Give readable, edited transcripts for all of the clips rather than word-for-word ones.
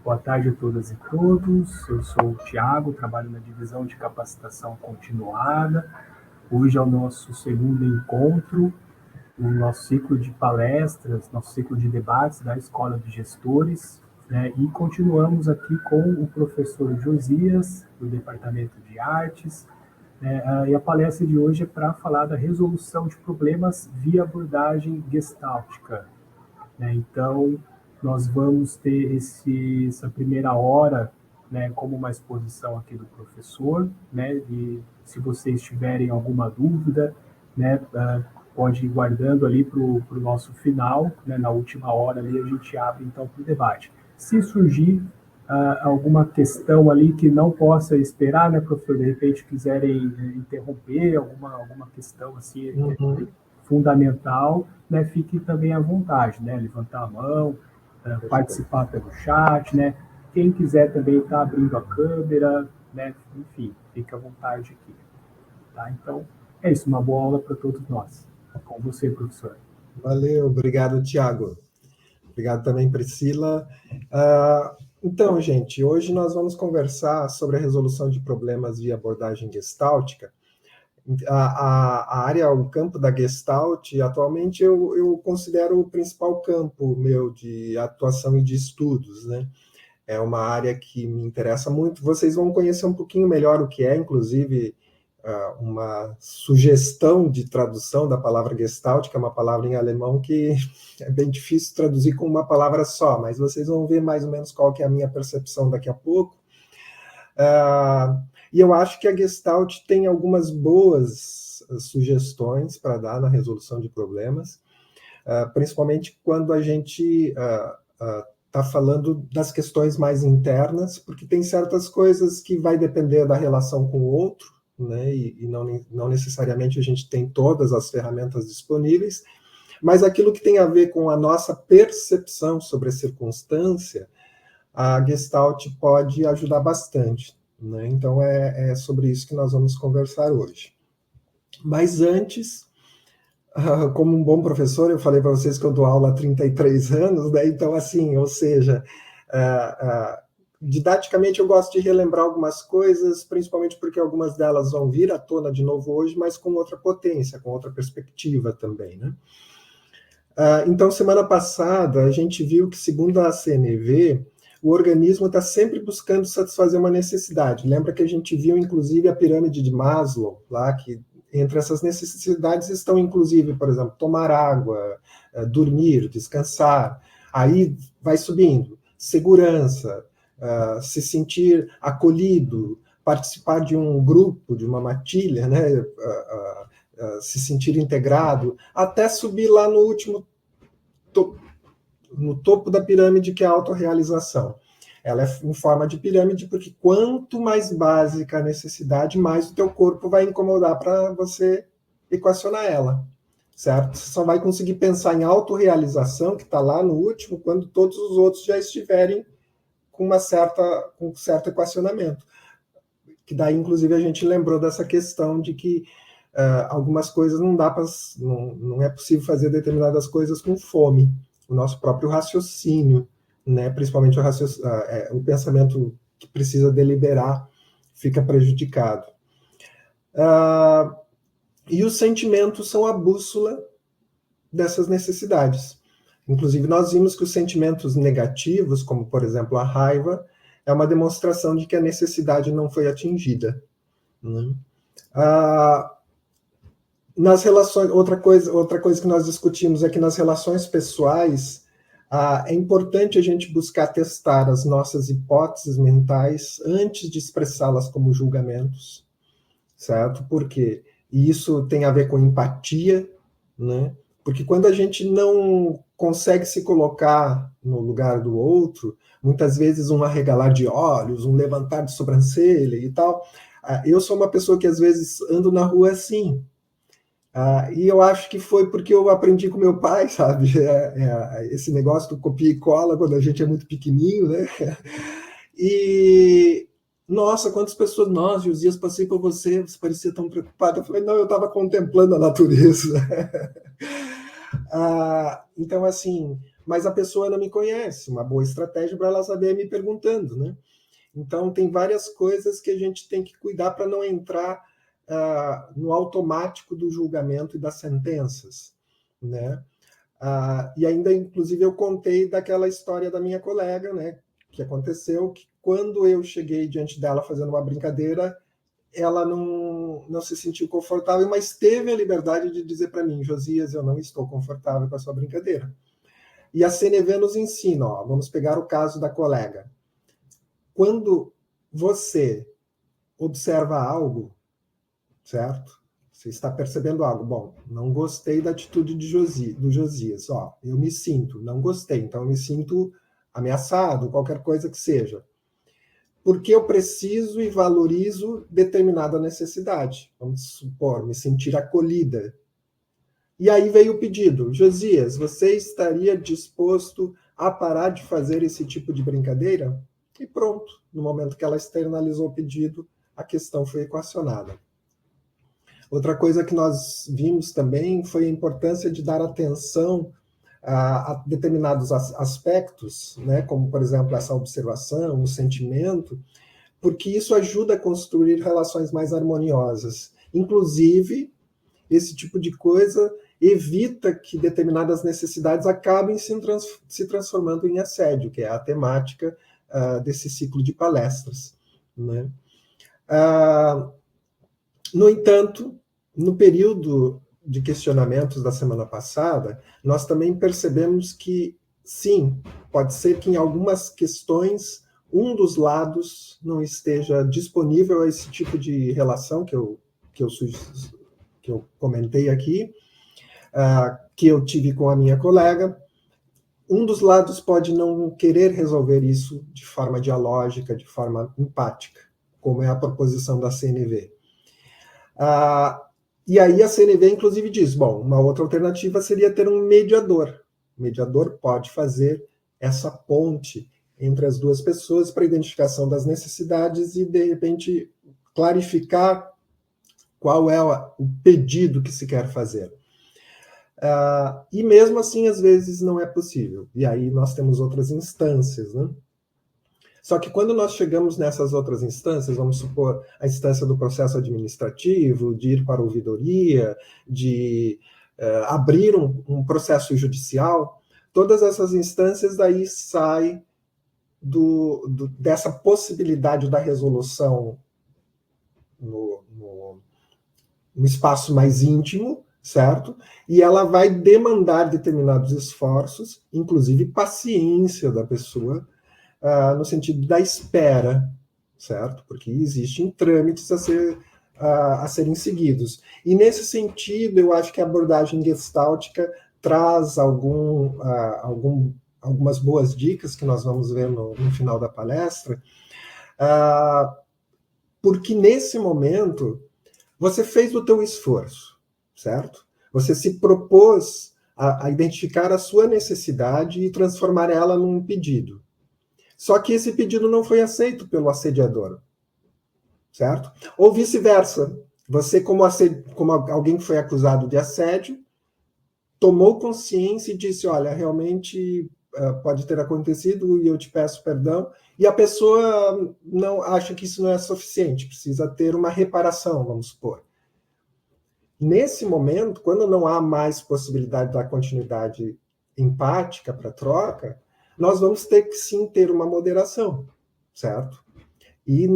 Boa tarde a todas e todos. Eu sou o Tiago, trabalho na divisão de capacitação continuada. Hoje é o nosso segundo encontro, o nosso ciclo de palestras, nosso ciclo de debates da Escola de Gestores, né? E continuamos aqui com o professor Josias, do Departamento de Artes, né? E a palestra de hoje é para falar da resolução de problemas via abordagem gestáltica, né? Então, nós vamos ter essa primeira hora, né, como uma exposição aqui do professor, né, e se vocês tiverem alguma dúvida, né, pode ir guardando ali para o nosso final, né, na última hora ali a gente abre então para o debate. Se surgir alguma questão ali que não possa esperar, né, professor, de repente quiserem interromper alguma questão assim, fundamental, né, fique também à vontade, né, levantar a mão, participar pelo chat, né, quem quiser também está abrindo a câmera, né, enfim, fique à vontade aqui, tá? Então, é isso, uma boa aula para todos nós. Com você, professor. Valeu, obrigado, Tiago. Obrigado também, Priscila. Então, gente, hoje nós vamos conversar sobre a resolução de problemas via abordagem gestáltica. A área, o campo da Gestalt, atualmente eu considero o principal campo meu de atuação e de estudos, né? É uma área que me interessa muito. Vocês vão conhecer um pouquinho melhor o que é, inclusive, uma sugestão de tradução da palavra Gestalt, que é uma palavra em alemão que é bem difícil traduzir com uma palavra só, mas vocês vão ver mais ou menos qual que é a minha percepção daqui a pouco. E eu acho que a Gestalt tem algumas boas sugestões para dar na resolução de problemas, principalmente quando a gente está falando das questões mais internas, porque tem certas coisas que vai depender da relação com o outro, né, e não necessariamente a gente tem todas as ferramentas disponíveis, mas aquilo que tem a ver com a nossa percepção sobre a circunstância, a Gestalt pode ajudar bastante, né? Então é sobre isso que nós vamos conversar hoje. Mas antes, como um bom professor, eu falei para vocês que eu dou aula há 33 anos, né? Então, assim, ou seja, didaticamente eu gosto de relembrar algumas coisas, principalmente porque algumas delas vão vir à tona de novo hoje, mas com outra potência, com outra perspectiva também, né? Então, semana passada, a gente viu que, segundo a CNV, o organismo está sempre buscando satisfazer uma necessidade. Lembra que a gente viu, inclusive, a pirâmide de Maslow, lá, que entre essas necessidades estão, inclusive, por exemplo, tomar água, dormir, descansar. Aí vai subindo. Segurança, se sentir acolhido, participar de um grupo, de uma matilha, né? Se sentir integrado, até subir lá no último no topo da pirâmide, que é a autorrealização. Ela é em forma de pirâmide porque quanto mais básica a necessidade, mais o teu corpo vai incomodar para você equacionar ela, certo? Você só vai conseguir pensar em autorrealização, que está lá no último, quando todos os outros já estiverem com com certo equacionamento. Que daí, inclusive, a gente lembrou dessa questão de que algumas coisas não é possível fazer determinadas coisas com fome. O nosso próprio raciocínio, né, principalmente o pensamento que precisa deliberar, fica prejudicado. E os sentimentos são a bússola dessas necessidades. Inclusive, nós vimos que os sentimentos negativos, como, por exemplo, a raiva, é uma demonstração de que a necessidade não foi atingida, né? Nas relações, outra coisa que nós discutimos é que nas relações pessoais é importante a gente buscar testar as nossas hipóteses mentais antes de expressá-las como julgamentos, certo? Por quê? E isso tem a ver com empatia, né? Porque quando a gente não consegue se colocar no lugar do outro, muitas vezes um arregalar de olhos, um levantar de sobrancelha e tal. Eu sou uma pessoa que às vezes ando na rua assim, e eu acho que foi porque eu aprendi com meu pai, sabe? Esse negócio do copia e cola quando a gente é muito pequenininho, né? E, nossa, quantas pessoas, nossa, Josias, passei por você parecia tão preocupado. Eu falei, não, eu estava contemplando a natureza. Então, assim, mas a pessoa não me conhece. Uma boa estratégia para ela saber me perguntando, né? Então, tem várias coisas que a gente tem que cuidar para não entrar no automático do julgamento e das sentenças, né? E ainda, inclusive, eu contei daquela história da minha colega, né? Que aconteceu que quando eu cheguei diante dela fazendo uma brincadeira, ela não se sentiu confortável, mas teve a liberdade de dizer para mim, Josias, eu não estou confortável com a sua brincadeira. E a CNV nos ensina, ó, vamos pegar o caso da colega. Quando você observa algo, certo? Você está percebendo algo. Bom, não gostei da atitude do Josias. Ó, eu me sinto, não gostei, então eu me sinto ameaçado, qualquer coisa que seja. Porque eu preciso e valorizo determinada necessidade. Vamos supor, me sentir acolhida. E aí veio o pedido. Josias, você estaria disposto a parar de fazer esse tipo de brincadeira? E pronto. No momento que ela externalizou o pedido, a questão foi equacionada. Outra coisa que nós vimos também foi a importância de dar atenção a determinados aspectos, né, como, por exemplo, essa observação, o sentimento, porque isso ajuda a construir relações mais harmoniosas. Inclusive, esse tipo de coisa evita que determinadas necessidades acabem se transformando em assédio, que é a temática desse ciclo de palestras, né? No entanto, no período de questionamentos da semana passada, nós também percebemos que, sim, pode ser que em algumas questões um dos lados não esteja disponível a esse tipo de relação que eu comentei aqui, que eu tive com a minha colega. Um dos lados pode não querer resolver isso de forma dialógica, de forma empática, como é a proposição da CNV. E aí a CNV, inclusive, diz, bom, uma outra alternativa seria ter um mediador. O mediador pode fazer essa ponte entre as duas pessoas para identificação das necessidades e, de repente, clarificar qual é o pedido que se quer fazer. E mesmo assim, às vezes, não é possível. E aí nós temos outras instâncias, né? Só que quando nós chegamos nessas outras instâncias, vamos supor a instância do processo administrativo, de ir para a ouvidoria, de abrir um processo judicial, todas essas instâncias daí saem dessa possibilidade da resolução no espaço mais íntimo, certo? E ela vai demandar determinados esforços, inclusive paciência da pessoa, no sentido da espera, certo? Porque existem trâmites a serem seguidos. E nesse sentido, eu acho que a abordagem gestáltica traz algumas boas dicas que nós vamos ver no final da palestra, porque nesse momento você fez o teu esforço, certo? Você se propôs a identificar a sua necessidade e transformar ela num pedido. Só que esse pedido não foi aceito pelo assediador, certo? Ou vice-versa. Você, como alguém que foi acusado de assédio, tomou consciência e disse, olha, realmente pode ter acontecido e eu te peço perdão. E a pessoa não acha que isso não é suficiente, precisa ter uma reparação, vamos supor. Nesse momento, quando não há mais possibilidade da continuidade empática para a troca, nós vamos ter que sim ter uma moderação, certo? E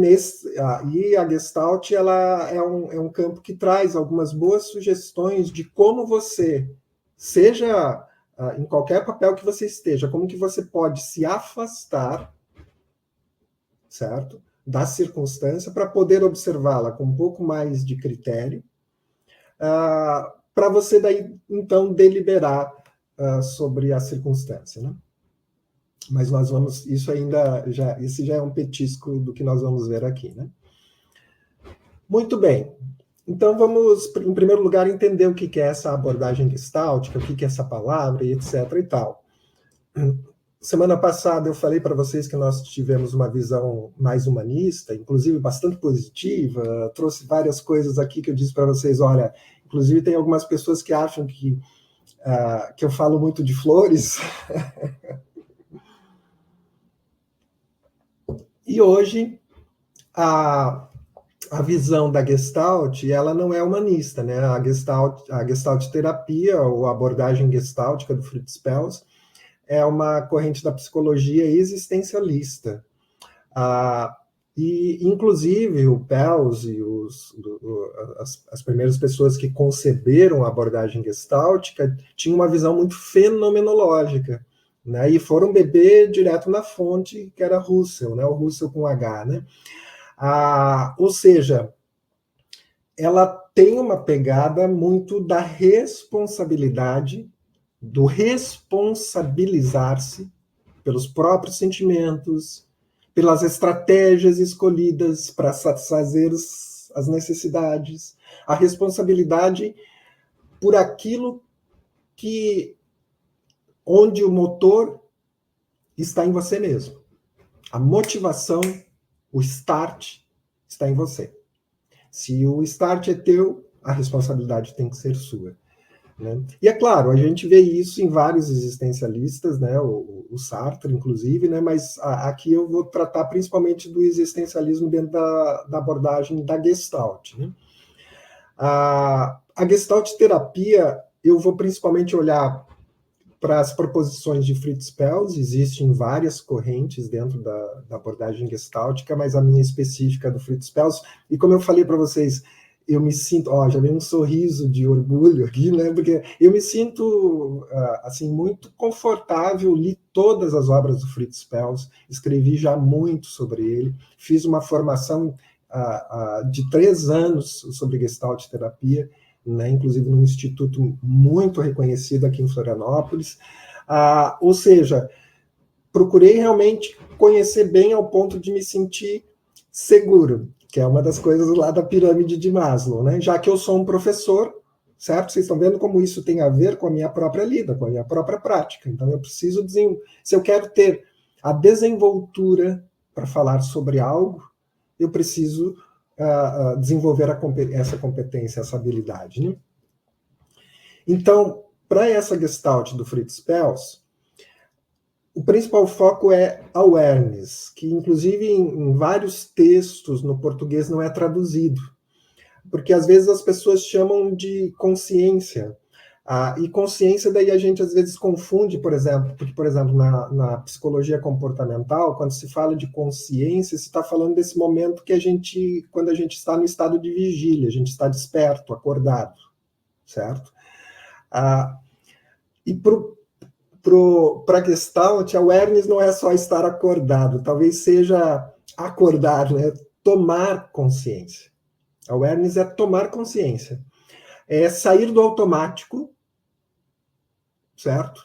a Gestalt ela é um campo que traz algumas boas sugestões de como você, seja em qualquer papel que você esteja, como que você pode se afastar, certo? Da circunstância para poder observá-la com um pouco mais de critério, para você daí então deliberar sobre a circunstância, né? Mas nós vamos, esse já é um petisco do que nós vamos ver aqui, né? Muito bem. Então vamos, em primeiro lugar, entender o que é essa abordagem gestáltica, o que é essa palavra e etc. e tal. Semana passada eu falei para vocês que nós tivemos uma visão mais humanista, inclusive bastante positiva, trouxe várias coisas aqui que eu disse para vocês, olha, inclusive tem algumas pessoas que acham que que eu falo muito de flores. E hoje, a visão da Gestalt, ela não é humanista, né? A Gestalt terapia, ou a abordagem gestáltica do Fritz Perls, é uma corrente da psicologia existencialista. E, inclusive, o Perls e as primeiras pessoas que conceberam a abordagem gestáltica tinham uma visão muito fenomenológica, né? E foram beber direto na fonte, que era Russell, né? O Russell com H, né? Ou seja, ela tem uma pegada muito da responsabilidade, do responsabilizar-se pelos próprios sentimentos, pelas estratégias escolhidas para satisfazer as necessidades, a responsabilidade por aquilo onde o motor está em você mesmo. A motivação, o start está em você. Se o start é teu, a responsabilidade tem que ser sua. Né? E é claro, a gente vê isso em vários existencialistas, né? o Sartre, inclusive, né? Mas aqui eu vou tratar principalmente do existencialismo dentro da abordagem da Gestalt. Né? A Gestalt terapia, eu vou principalmente olhar para as proposições de Fritz Perls. Existem várias correntes dentro da abordagem gestáltica, mas a minha específica é do Fritz Perls. E como eu falei para vocês, eu me sinto, já vem um sorriso de orgulho aqui, né? Porque eu me sinto assim muito confortável. Li todas as obras do Fritz Perls, escrevi já muito sobre ele, fiz uma formação de 3 anos sobre Gestalt terapia, né? Inclusive num instituto muito reconhecido aqui em Florianópolis. Ou seja, procurei realmente conhecer bem ao ponto de me sentir seguro, que é uma das coisas lá da pirâmide de Maslow, né? Já que eu sou um professor, certo? Vocês estão vendo como isso tem a ver com a minha própria lida, com a minha própria prática. Então eu preciso se eu quero ter a desenvoltura para falar sobre algo, eu preciso desenvolver essa competência, essa habilidade. Né? Então, para essa Gestalt do Fritz Perls, o principal foco é awareness, que inclusive em vários textos no português não é traduzido, porque às vezes as pessoas chamam de consciência, e consciência daí a gente às vezes confunde, por exemplo, porque, por exemplo, na psicologia comportamental, quando se fala de consciência, se está falando desse momento que quando a gente está no estado de vigília, a gente está desperto, acordado, certo? E para a Gestalt, awareness não é só estar acordado, talvez seja acordar, né? Tomar consciência. Awareness é tomar consciência. É sair do automático, certo?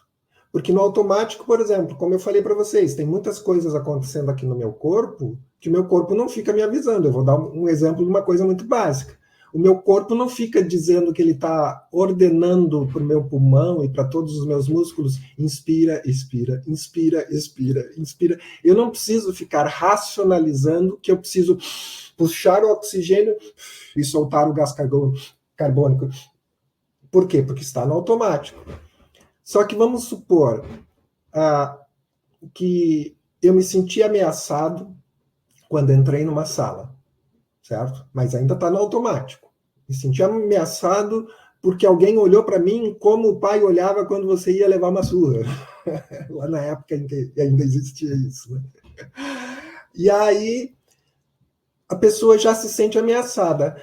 Porque no automático, por exemplo, como eu falei para vocês, tem muitas coisas acontecendo aqui no meu corpo que o meu corpo não fica me avisando. Eu vou dar um exemplo de uma coisa muito básica. O meu corpo não fica dizendo que ele está ordenando para o meu pulmão e para todos os meus músculos, inspira, expira, inspira, expira, inspira. Eu não preciso ficar racionalizando que eu preciso puxar o oxigênio e soltar o gás carbônico. Por quê? Porque está no automático. Só que vamos supor que eu me senti ameaçado quando entrei numa sala, certo? Mas ainda está no automático. Me senti ameaçado porque alguém olhou para mim como o pai olhava quando você ia levar uma surra. Lá na época em que ainda existia isso. Né? E aí a pessoa já se sente ameaçada.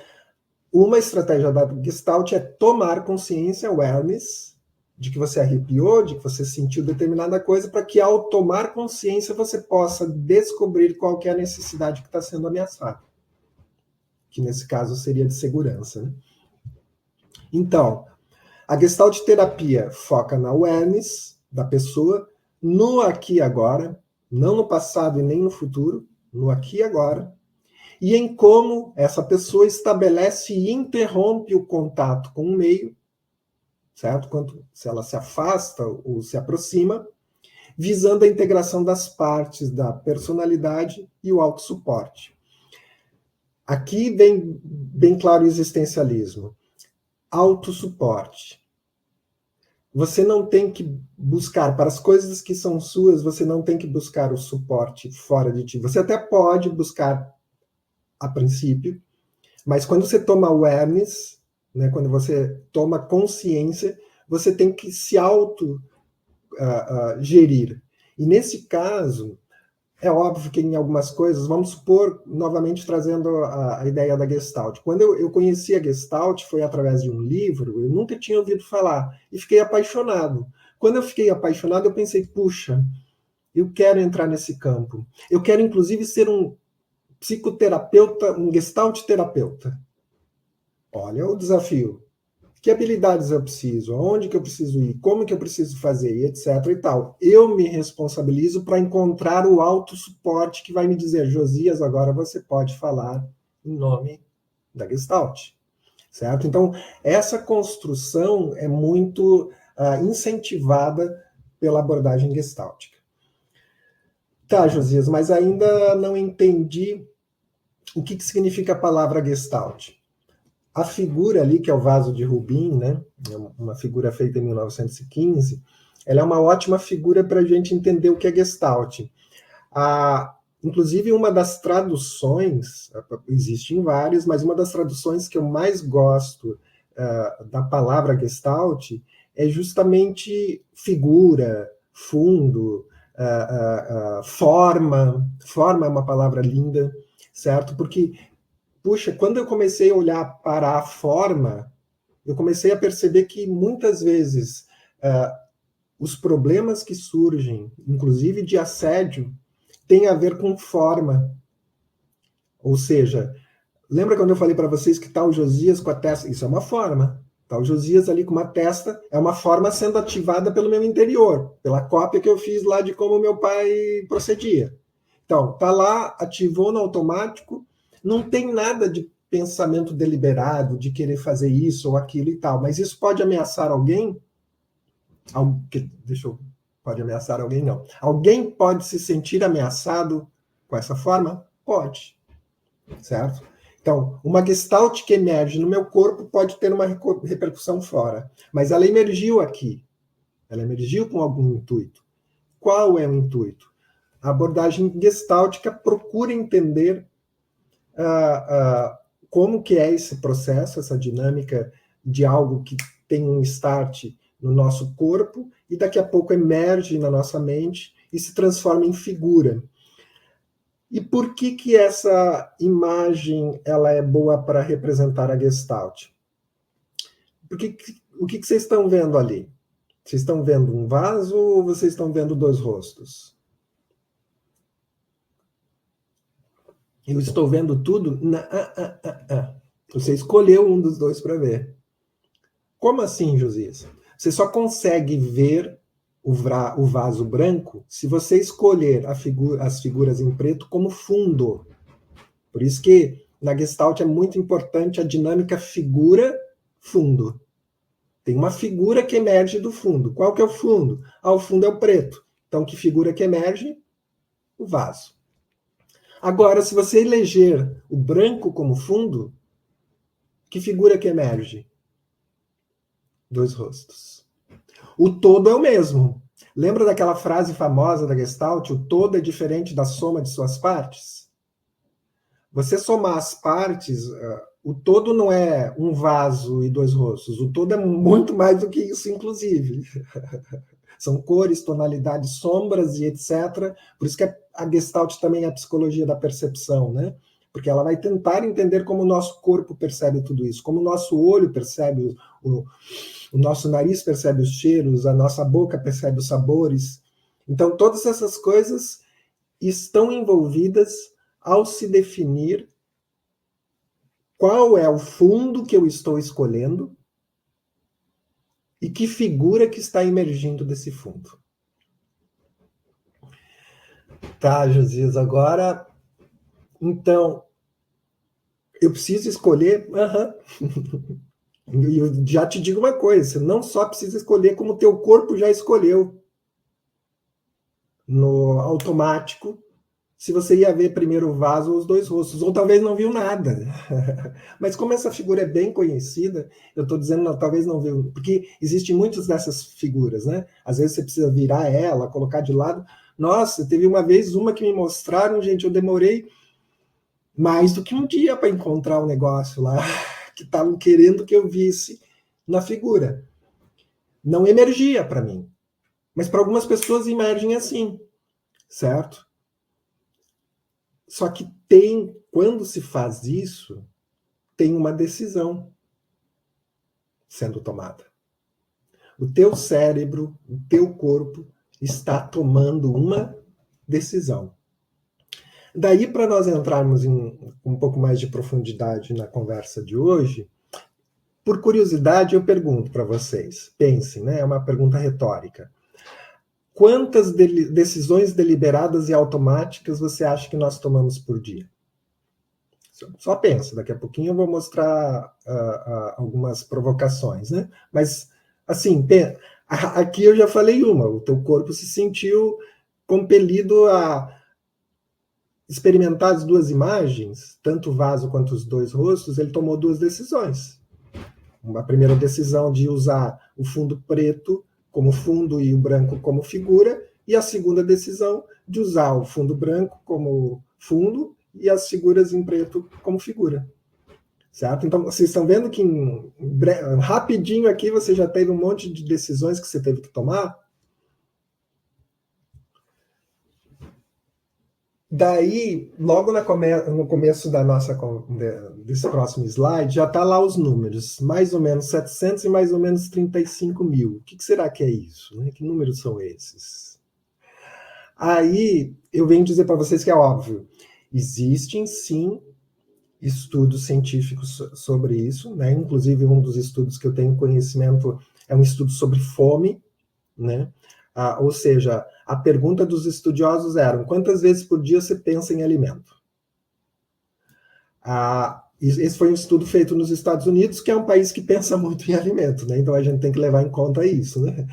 Uma estratégia da Gestalt é tomar consciência, awareness, de que você arrepiou, de que você sentiu determinada coisa, para que ao tomar consciência você possa descobrir qual que é a necessidade que está sendo ameaçada. Que nesse caso seria de segurança. Né? Então, a Gestalt terapia foca na awareness da pessoa, no aqui e agora, não no passado e nem no futuro, no aqui e agora, e em como essa pessoa estabelece e interrompe o contato com o meio, certo? Quanto se ela se afasta ou se aproxima, visando a integração das partes da personalidade e o autossuporte. Aqui vem bem claro o existencialismo. Autossuporte. você não tem que buscar, para as coisas que são suas, você não tem que buscar o suporte fora de ti. Você até pode buscar a princípio, mas quando você toma awareness, né, quando você toma consciência, você tem que se auto-gerir. E nesse caso, é óbvio que em algumas coisas, vamos supor, novamente trazendo a ideia da Gestalt. Quando eu conheci a Gestalt, foi através de um livro, eu nunca tinha ouvido falar, e fiquei apaixonado. Quando eu fiquei apaixonado, eu pensei, puxa, eu quero entrar nesse campo. Eu quero, inclusive, ser um psicoterapeuta, um Gestalt terapeuta. Olha o desafio. Que habilidades eu preciso? Aonde que eu preciso ir? Como que eu preciso fazer? E etc. e tal. Eu me responsabilizo para encontrar o autossuporte que vai me dizer, Josias, agora você pode falar em nome da Gestalt. Certo? Então, essa construção é muito incentivada pela abordagem gestáltica. Tá, Josias, mas ainda não entendi o que significa a palavra Gestalt. A figura ali, que é o vaso de Rubin, né, uma figura feita em 1915, ela é uma ótima figura para a gente entender o que é Gestalt. Inclusive, uma das traduções, existem várias, mas uma das traduções que eu mais gosto da palavra Gestalt é justamente figura, fundo, forma. Forma é uma palavra linda, certo? Porque puxa, quando eu comecei a olhar para a forma, eu comecei a perceber que muitas vezes os problemas que surgem, inclusive de assédio, têm a ver com forma. Ou seja, lembra quando eu falei para vocês que tal Josias com a testa? Isso é uma forma. Tal Josias ali com uma testa é uma forma sendo ativada pelo meu interior, pela cópia que eu fiz lá de como meu pai procedia. Então, tá lá, ativou no automático, não tem nada de pensamento deliberado, de querer fazer isso ou aquilo e tal, mas isso pode ameaçar alguém? Pode ameaçar alguém, não. Alguém pode se sentir ameaçado com essa forma? Pode, certo? Então, uma gestalt que emerge no meu corpo pode ter uma repercussão fora, mas ela emergiu aqui, ela emergiu com algum intuito. Qual é o intuito? A abordagem gestáltica procura entender como que é esse processo, essa dinâmica de algo que tem um start no nosso corpo e daqui a pouco emerge na nossa mente e se transforma em figura. E por que essa imagem ela é boa para representar a Gestalt? Porque o que vocês estão vendo ali? Vocês estão vendo um vaso ou vocês estão vendo dois rostos? Eu estou vendo tudo? Você escolheu um dos dois para ver. Como assim, Josias? Você só consegue ver o vaso branco se você escolher as figuras em preto como fundo. Por isso que na Gestalt é muito importante a dinâmica figura-fundo. Tem uma figura que emerge do fundo. Qual que é o fundo? O fundo é o preto. Então, que figura que emerge? O vaso. Agora, se você eleger o branco como fundo, que figura que emerge? Dois rostos. O todo é o mesmo. Lembra daquela frase famosa da Gestalt? O todo é diferente da soma de suas partes? Você somar as partes, o todo não é um vaso e dois rostos. O todo é muito mais do que isso, inclusive. São cores, tonalidades, sombras e etc. Por isso que a Gestalt também é a psicologia da percepção, né? Porque ela vai tentar entender como o nosso corpo percebe tudo isso, como o nosso olho percebe, o nosso nariz percebe os cheiros, a nossa boca percebe os sabores. Então, todas essas coisas estão envolvidas ao se definir qual é o fundo que eu estou escolhendo e que figura que está emergindo desse fundo. Tá, Josias, agora, então, eu preciso escolher? E eu já te digo uma coisa, você não só precisa escolher, como o teu corpo já escolheu no automático, se você ia ver primeiro o vaso ou os dois rostos, ou talvez não viu nada. Mas como essa figura é bem conhecida, eu estou dizendo, não, talvez não viu, porque existem muitas dessas figuras, né? Às vezes você precisa virar ela, colocar de lado. Nossa, teve uma vez uma que me mostraram, gente, eu demorei mais do que um dia para encontrar um negócio lá que estavam querendo que eu visse na figura. Não emergia para mim, mas para algumas pessoas emergem assim, certo? Só que quando se faz isso, tem uma decisão sendo tomada. O teu cérebro, o teu corpo está tomando uma decisão. Daí, para nós entrarmos em um pouco mais de profundidade na conversa de hoje, por curiosidade, eu pergunto para vocês, pensem, né? É uma pergunta retórica. Quantas decisões deliberadas e automáticas você acha que nós tomamos por dia? Só pensa, daqui a pouquinho eu vou mostrar algumas provocações, né? Mas, assim, aqui eu já falei uma, o teu corpo se sentiu compelido a experimentar as duas imagens, tanto o vaso quanto os dois rostos, ele tomou duas decisões. Uma primeira decisão de usar o fundo preto como fundo e o branco como figura, e a segunda decisão de usar o fundo branco como fundo e as figuras em preto como figura. Certo? Então, vocês estão vendo que rapidinho aqui você já teve um monte de decisões que você teve que tomar? Daí, logo no começo desse próximo slide, já está lá os números, mais ou menos 700 e mais ou menos 35 mil. O que será que é isso? Né? Que números são esses? Aí, eu venho dizer para vocês que é óbvio, existem sim estudos científicos sobre isso, né? Inclusive um dos estudos que eu tenho conhecimento é um estudo sobre fome, né? Ou seja, a pergunta dos estudiosos era: quantas vezes por dia você pensa em alimento? Esse foi um estudo feito nos Estados Unidos, que é um país que pensa muito em alimento, né? Então a gente tem que levar em conta isso, né?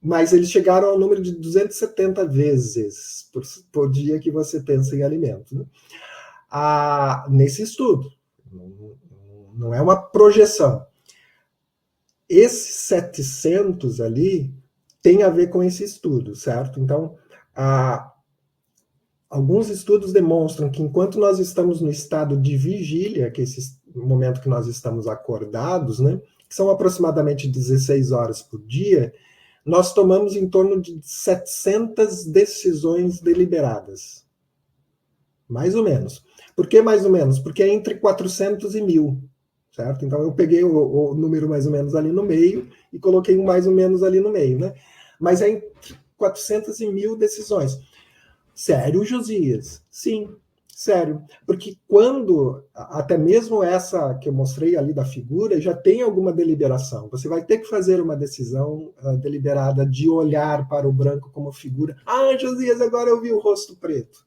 Mas eles chegaram ao número de 270 vezes por dia que você pensa em alimento, né? Nesse estudo. Não é uma projeção. Esses 700 ali tem a ver com esse estudo, certo? Então, alguns estudos demonstram que enquanto nós estamos no estado de vigília, que é esse momento que nós estamos acordados, né, que são aproximadamente 16 horas por dia, nós tomamos em torno de 700 decisões deliberadas. Mais ou menos. Por que mais ou menos? Porque é entre 400 e 1000. Certo? Então eu peguei o número mais ou menos ali no meio e coloquei um mais ou menos ali no meio, né? Mas é entre 400 e 1000 decisões. Sério, Josias? Sim, sério. Porque quando, até mesmo essa que eu mostrei ali da figura, já tem alguma deliberação. Você vai ter que fazer uma decisão deliberada de olhar para o branco como figura. Josias, agora eu vi o rosto preto.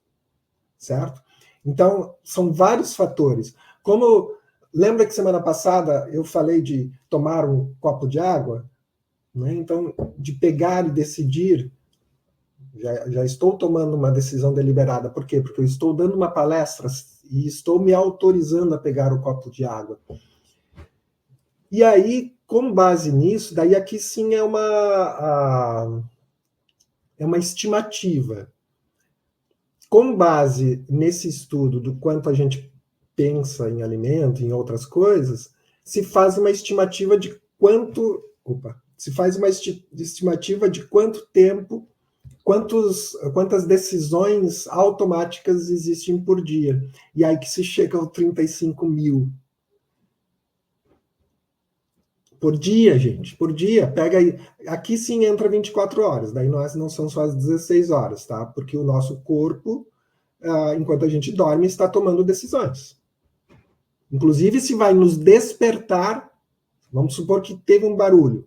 Certo? Então, são vários fatores. Lembra que semana passada eu falei de tomar um copo de água? Né? Então, de pegar e decidir, já estou tomando uma decisão deliberada. Por quê? Porque eu estou dando uma palestra e estou me autorizando a pegar o copo de água. E aí, com base nisso, daí aqui sim é uma estimativa. Com base nesse estudo do quanto a gente pensa em alimento, em outras coisas, se faz uma estimativa de quanto tempo, quantas decisões automáticas existem por dia. E aí que se chega aos 35 mil. Por dia, gente, por dia. Pega aí. Aqui sim entra 24 horas, daí não são só as 16 horas, tá? Porque o nosso corpo, enquanto a gente dorme, está tomando decisões. Inclusive, se vai nos despertar, vamos supor que teve um barulho.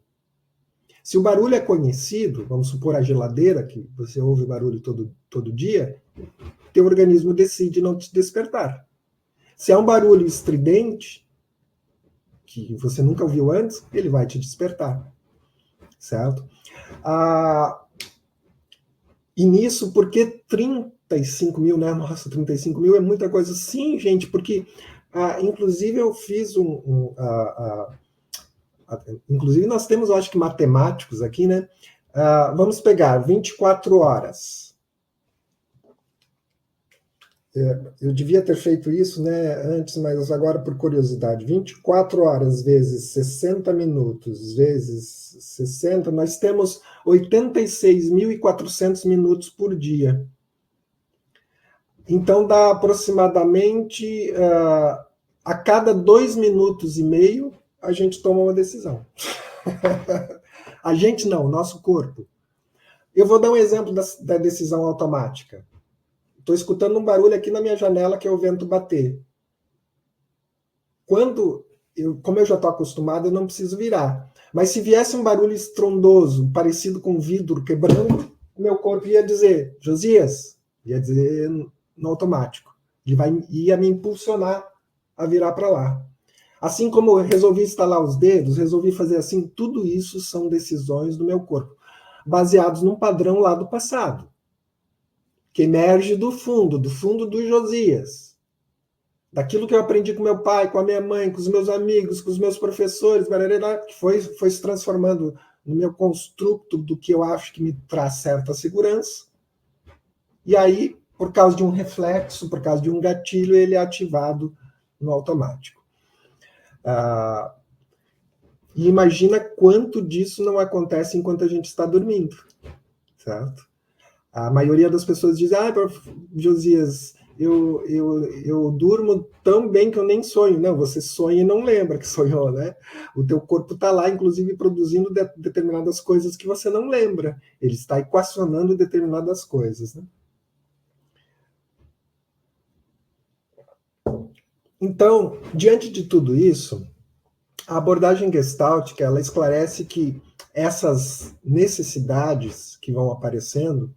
Se o barulho é conhecido, vamos supor a geladeira, que você ouve barulho todo dia, teu organismo decide não te despertar. Se é um barulho estridente, que você nunca ouviu antes, ele vai te despertar. Certo? E nisso, por que 35 mil, né? Nossa, 35 mil é muita coisa. Sim, gente, porque, inclusive, eu fiz inclusive, nós temos, eu acho que, matemáticos aqui, né? Vamos pegar 24 horas. Eu devia ter feito isso, né, antes, mas agora por curiosidade. 24 horas vezes 60 minutos vezes 60, nós temos 86.400 minutos por dia. Então dá aproximadamente a cada 2 minutos e meio a gente toma uma decisão. A gente não, o nosso corpo. Eu vou dar um exemplo da decisão automática. Estou escutando um barulho aqui na minha janela que é o vento bater. Como eu já estou acostumado, eu não preciso virar. Mas se viesse um barulho estrondoso, parecido com vidro quebrando, o meu corpo ia dizer, Josias, ia dizer no automático. Ia me impulsionar a virar para lá. Assim como eu resolvi estalar os dedos, resolvi fazer assim, tudo isso são decisões do meu corpo, baseados num padrão lá do passado, que emerge do fundo do Josias. Daquilo que eu aprendi com meu pai, com a minha mãe, com os meus amigos, com os meus professores, que foi se transformando no meu construto do que eu acho que me traz certa segurança. E aí, por causa de um reflexo, por causa de um gatilho, ele é ativado no automático. E imagina quanto disso não acontece enquanto a gente está dormindo, certo? A maioria das pessoas diz, Josias, eu durmo tão bem que eu nem sonho. Não, você sonha e não lembra que sonhou, né? O teu corpo está lá, inclusive, produzindo determinadas coisas que você não lembra. Ele está equacionando determinadas coisas, né? Então, diante de tudo isso, a abordagem gestáltica, ela esclarece que essas necessidades que vão aparecendo,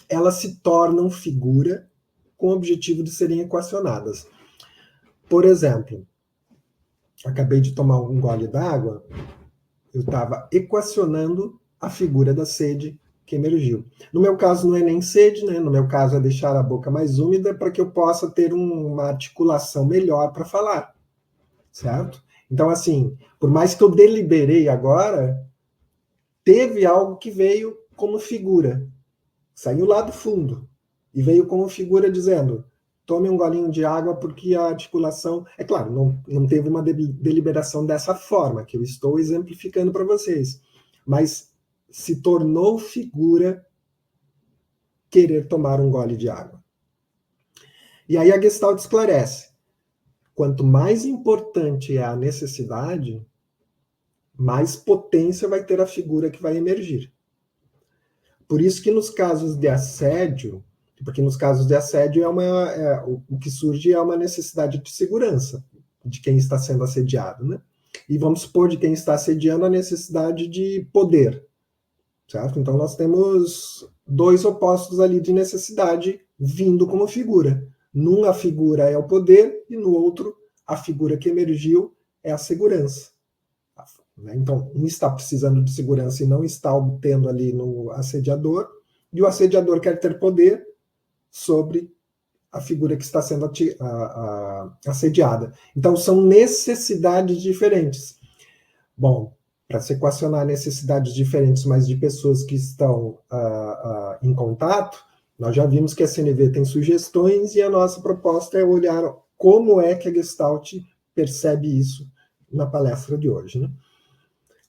elas se tornam figura com o objetivo de serem equacionadas. Por exemplo, acabei de tomar um gole d'água, eu estava equacionando a figura da sede que emergiu. No meu caso não é nem sede, né? No meu caso é deixar a boca mais úmida para que eu possa ter uma articulação melhor para falar, certo? Então, assim, por mais que eu deliberei agora, teve algo que veio como figura, saiu lá do fundo e veio como figura dizendo, tome um golinho de água porque a articulação... É claro, não teve uma deliberação dessa forma, que eu estou exemplificando para vocês, mas se tornou figura querer tomar um gole de água. E aí a Gestalt esclarece, quanto mais importante é a necessidade, mais potência vai ter a figura que vai emergir. Por isso que nos casos de assédio, porque nos casos de assédio o que surge é uma necessidade de segurança de quem está sendo assediado, né? E vamos supor de quem está assediando a necessidade de poder, certo? Então nós temos dois opostos ali de necessidade vindo como figura. Num a figura é o poder e no outro a figura que emergiu é a segurança. Então, um está precisando de segurança e não está obtendo ali no assediador, e o assediador quer ter poder sobre a figura que está sendo assediada. Então, são necessidades diferentes. Bom, para se equacionar necessidades diferentes, mas de pessoas que estão em contato, nós já vimos que a CNV tem sugestões e a nossa proposta é olhar como é que a Gestalt percebe isso na palestra de hoje, né?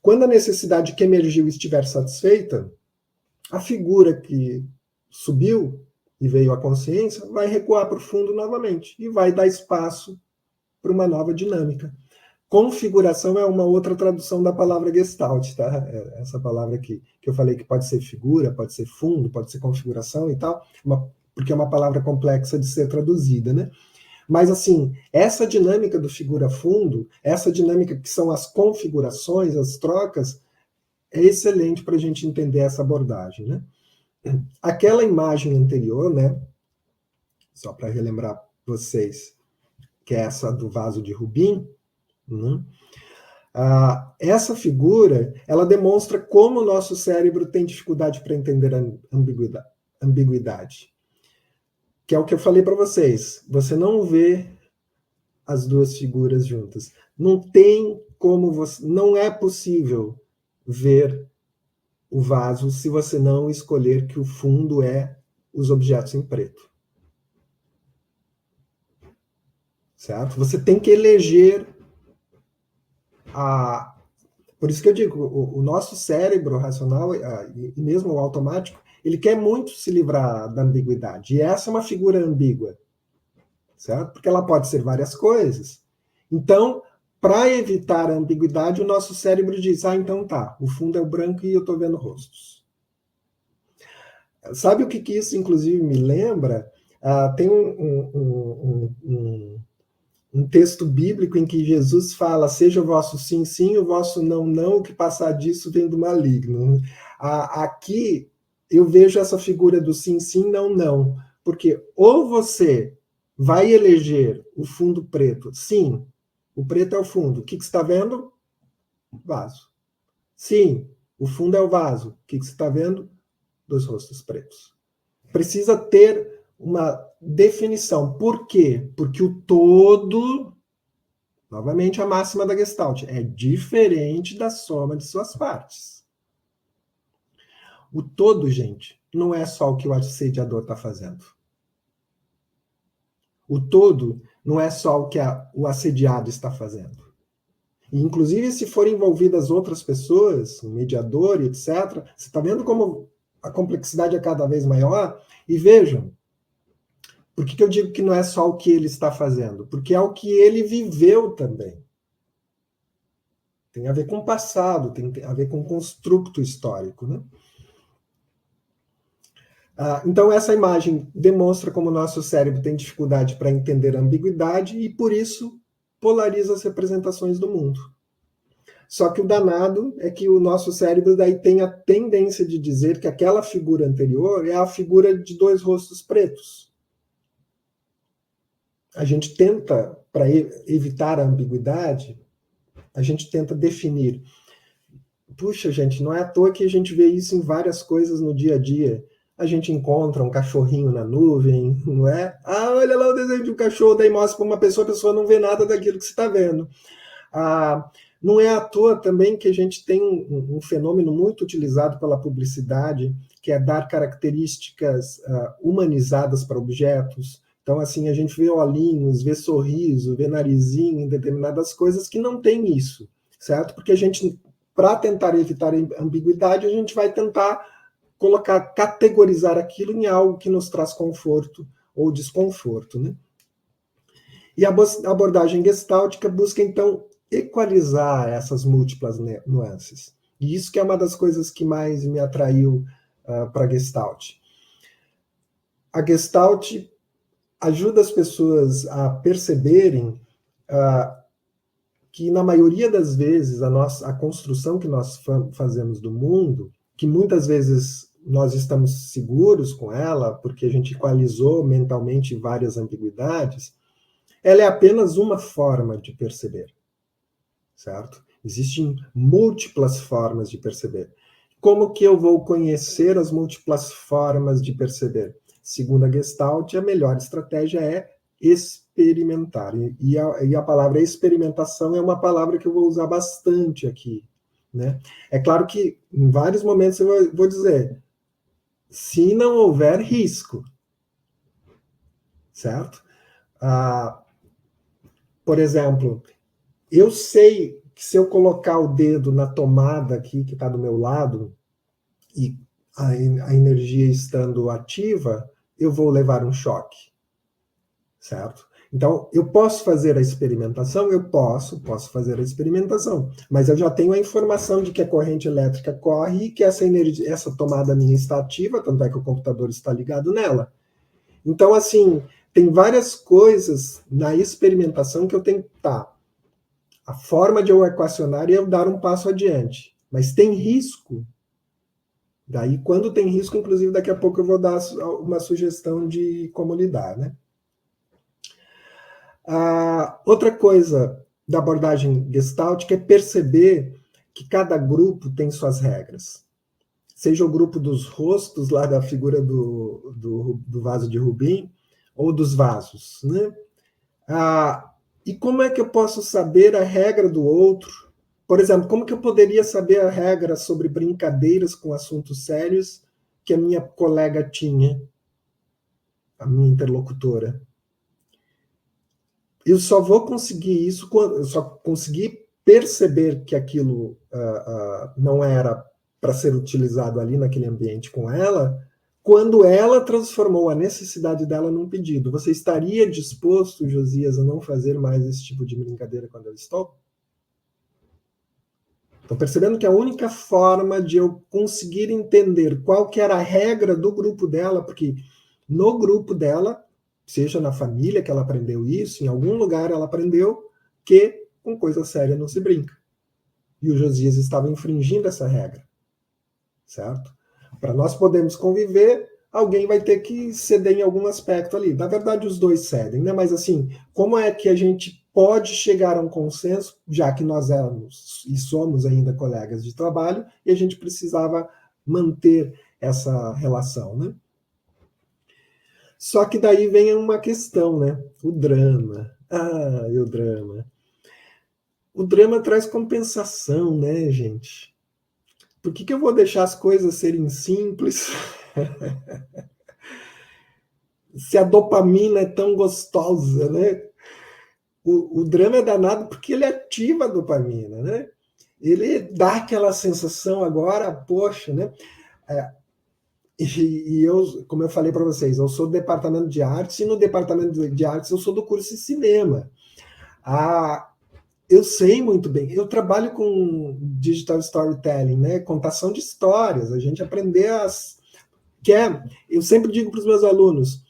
Quando a necessidade que emergiu estiver satisfeita, a figura que subiu e veio à consciência vai recuar para o fundo novamente e vai dar espaço para uma nova dinâmica. Configuração é uma outra tradução da palavra Gestalt, tá? Essa palavra aqui, que eu falei que pode ser figura, pode ser fundo, pode ser configuração e tal, porque é uma palavra complexa de ser traduzida, né? Mas, assim, essa dinâmica do figura-fundo, essa dinâmica que são as configurações, as trocas, é excelente para a gente entender essa abordagem, né? Aquela imagem anterior, né? Só para relembrar vocês, que é essa do vaso de Rubin, né? Essa figura, ela demonstra como o nosso cérebro tem dificuldade para entender a ambiguidade. ambiguidade, que é o que eu falei para vocês. Você não vê as duas figuras juntas. Não tem como você, não é possível ver o vaso se você não escolher que o fundo é os objetos em preto. Certo? Você tem que eleger a... Por isso que eu digo, o nosso cérebro racional, e mesmo o automático, ele quer muito se livrar da ambiguidade. E essa é uma figura ambígua, certo? Porque ela pode ser várias coisas. Então, para evitar a ambiguidade, o nosso cérebro diz, então tá, o fundo é o branco e eu estou vendo rostos. Sabe o que isso, inclusive, me lembra? Tem um texto bíblico em que Jesus fala, seja o vosso sim, sim, o vosso não, não, o que passar disso vem do maligno. Aqui eu vejo essa figura do sim, sim, não, não, porque ou você vai eleger o fundo preto, sim, o preto é o fundo, o que você está vendo? Vaso. Sim, o fundo é o vaso, o que você está vendo? Dois rostos pretos. Precisa ter uma definição. Por quê? Porque o todo, novamente a máxima da Gestalt, é diferente da soma de suas partes. O todo, gente, não é só o que o assediador está fazendo. O todo não é só o que o assediado está fazendo. E, inclusive, se forem envolvidas outras pessoas, um mediador, etc., você está vendo como a complexidade é cada vez maior? E vejam, por que eu digo que não é só o que ele está fazendo? Porque é o que ele viveu também. Tem a ver com o passado, tem a ver com o construto histórico, né? Então, essa imagem demonstra como o nosso cérebro tem dificuldade para entender a ambiguidade e, por isso, polariza as representações do mundo. Só que o danado é que o nosso cérebro daí tem a tendência de dizer que aquela figura anterior é a figura de dois rostos pretos. A gente tenta, para evitar a ambiguidade, a gente tenta definir. Puxa, gente, não é à toa que a gente vê isso em várias coisas no dia a dia. A gente encontra um cachorrinho na nuvem, não é? Olha lá o desenho de um cachorro, daí mostra para uma pessoa, a pessoa não vê nada daquilo que você está vendo. Não é à toa também que a gente tem um fenômeno muito utilizado pela publicidade, que é dar características humanizadas para objetos. Então, assim, a gente vê olhinhos, vê sorriso, vê narizinho em determinadas coisas que não tem isso, certo? Porque a gente, para tentar evitar a ambiguidade, a gente vai tentar categorizar aquilo em algo que nos traz conforto ou desconforto, né? E a abordagem gestáltica busca, então, equalizar essas múltiplas nuances. E isso que é uma das coisas que mais me atraiu para a Gestalt. A Gestalt ajuda as pessoas a perceberem que, na maioria das vezes, a construção que nós fazemos do mundo, que muitas vezes nós estamos seguros com ela, porque a gente equalizou mentalmente várias ambiguidades, ela é apenas uma forma de perceber, certo? Existem múltiplas formas de perceber. Como que eu vou conhecer as múltiplas formas de perceber? Segundo a Gestalt, a melhor estratégia é experimentar. E a palavra experimentação é uma palavra que eu vou usar bastante aqui, né? É claro que em vários momentos eu vou dizer, se não houver risco, certo? Por exemplo, eu sei que se eu colocar o dedo na tomada aqui, que está do meu lado, e a energia estando ativa, eu vou levar um choque, certo? Então, eu posso fazer a experimentação? Eu posso fazer a experimentação, mas eu já tenho a informação de que a corrente elétrica corre e que essa tomada minha está ativa, tanto é que o computador está ligado nela. Então, assim, tem várias coisas na experimentação que eu tenho que a forma de eu equacionar e eu dar um passo adiante. Mas tem risco. Daí, quando tem risco, inclusive, daqui a pouco eu vou dar uma sugestão de como lidar, né? Outra coisa da abordagem gestáltica é perceber que cada grupo tem suas regras. seja o grupo dos rostos, lá da figura do vaso de Rubim, ou dos vasos, né? E como é que eu posso saber a regra do outro? Por exemplo, como que eu poderia saber a regra sobre brincadeiras com assuntos sérios que a minha colega tinha, a minha interlocutora? Eu só vou conseguir isso, eu só consegui perceber que aquilo não era para ser utilizado ali naquele ambiente com ela, quando ela transformou a necessidade dela num pedido. Você estaria disposto, Josias, a não fazer mais esse tipo de brincadeira quando eu estou? Estou percebendo que a única forma de eu conseguir entender qual que era a regra do grupo dela, porque no grupo dela, seja na família que ela aprendeu isso, em algum lugar ela aprendeu que com coisa séria não se brinca. E o Josias estava infringindo essa regra, certo? Para nós podermos conviver, alguém vai ter que ceder em algum aspecto ali. Na verdade, os dois cedem, né? Mas assim, como é que a gente pode chegar a um consenso, já que nós éramos e somos ainda colegas de trabalho, e a gente precisava manter essa relação, né? Só que daí vem uma questão, né? O drama. E o drama. O drama traz compensação, né, gente? Por que eu vou deixar as coisas serem simples se a dopamina é tão gostosa, né? O drama é danado porque ele ativa a dopamina, né? Ele dá aquela sensação agora, poxa, né? E eu, como eu falei para vocês, eu sou do departamento de artes e no departamento de artes eu sou do curso de cinema. Eu sei muito bem, eu trabalho com digital storytelling, né? Contação de histórias, a gente aprender eu sempre digo para os meus alunos,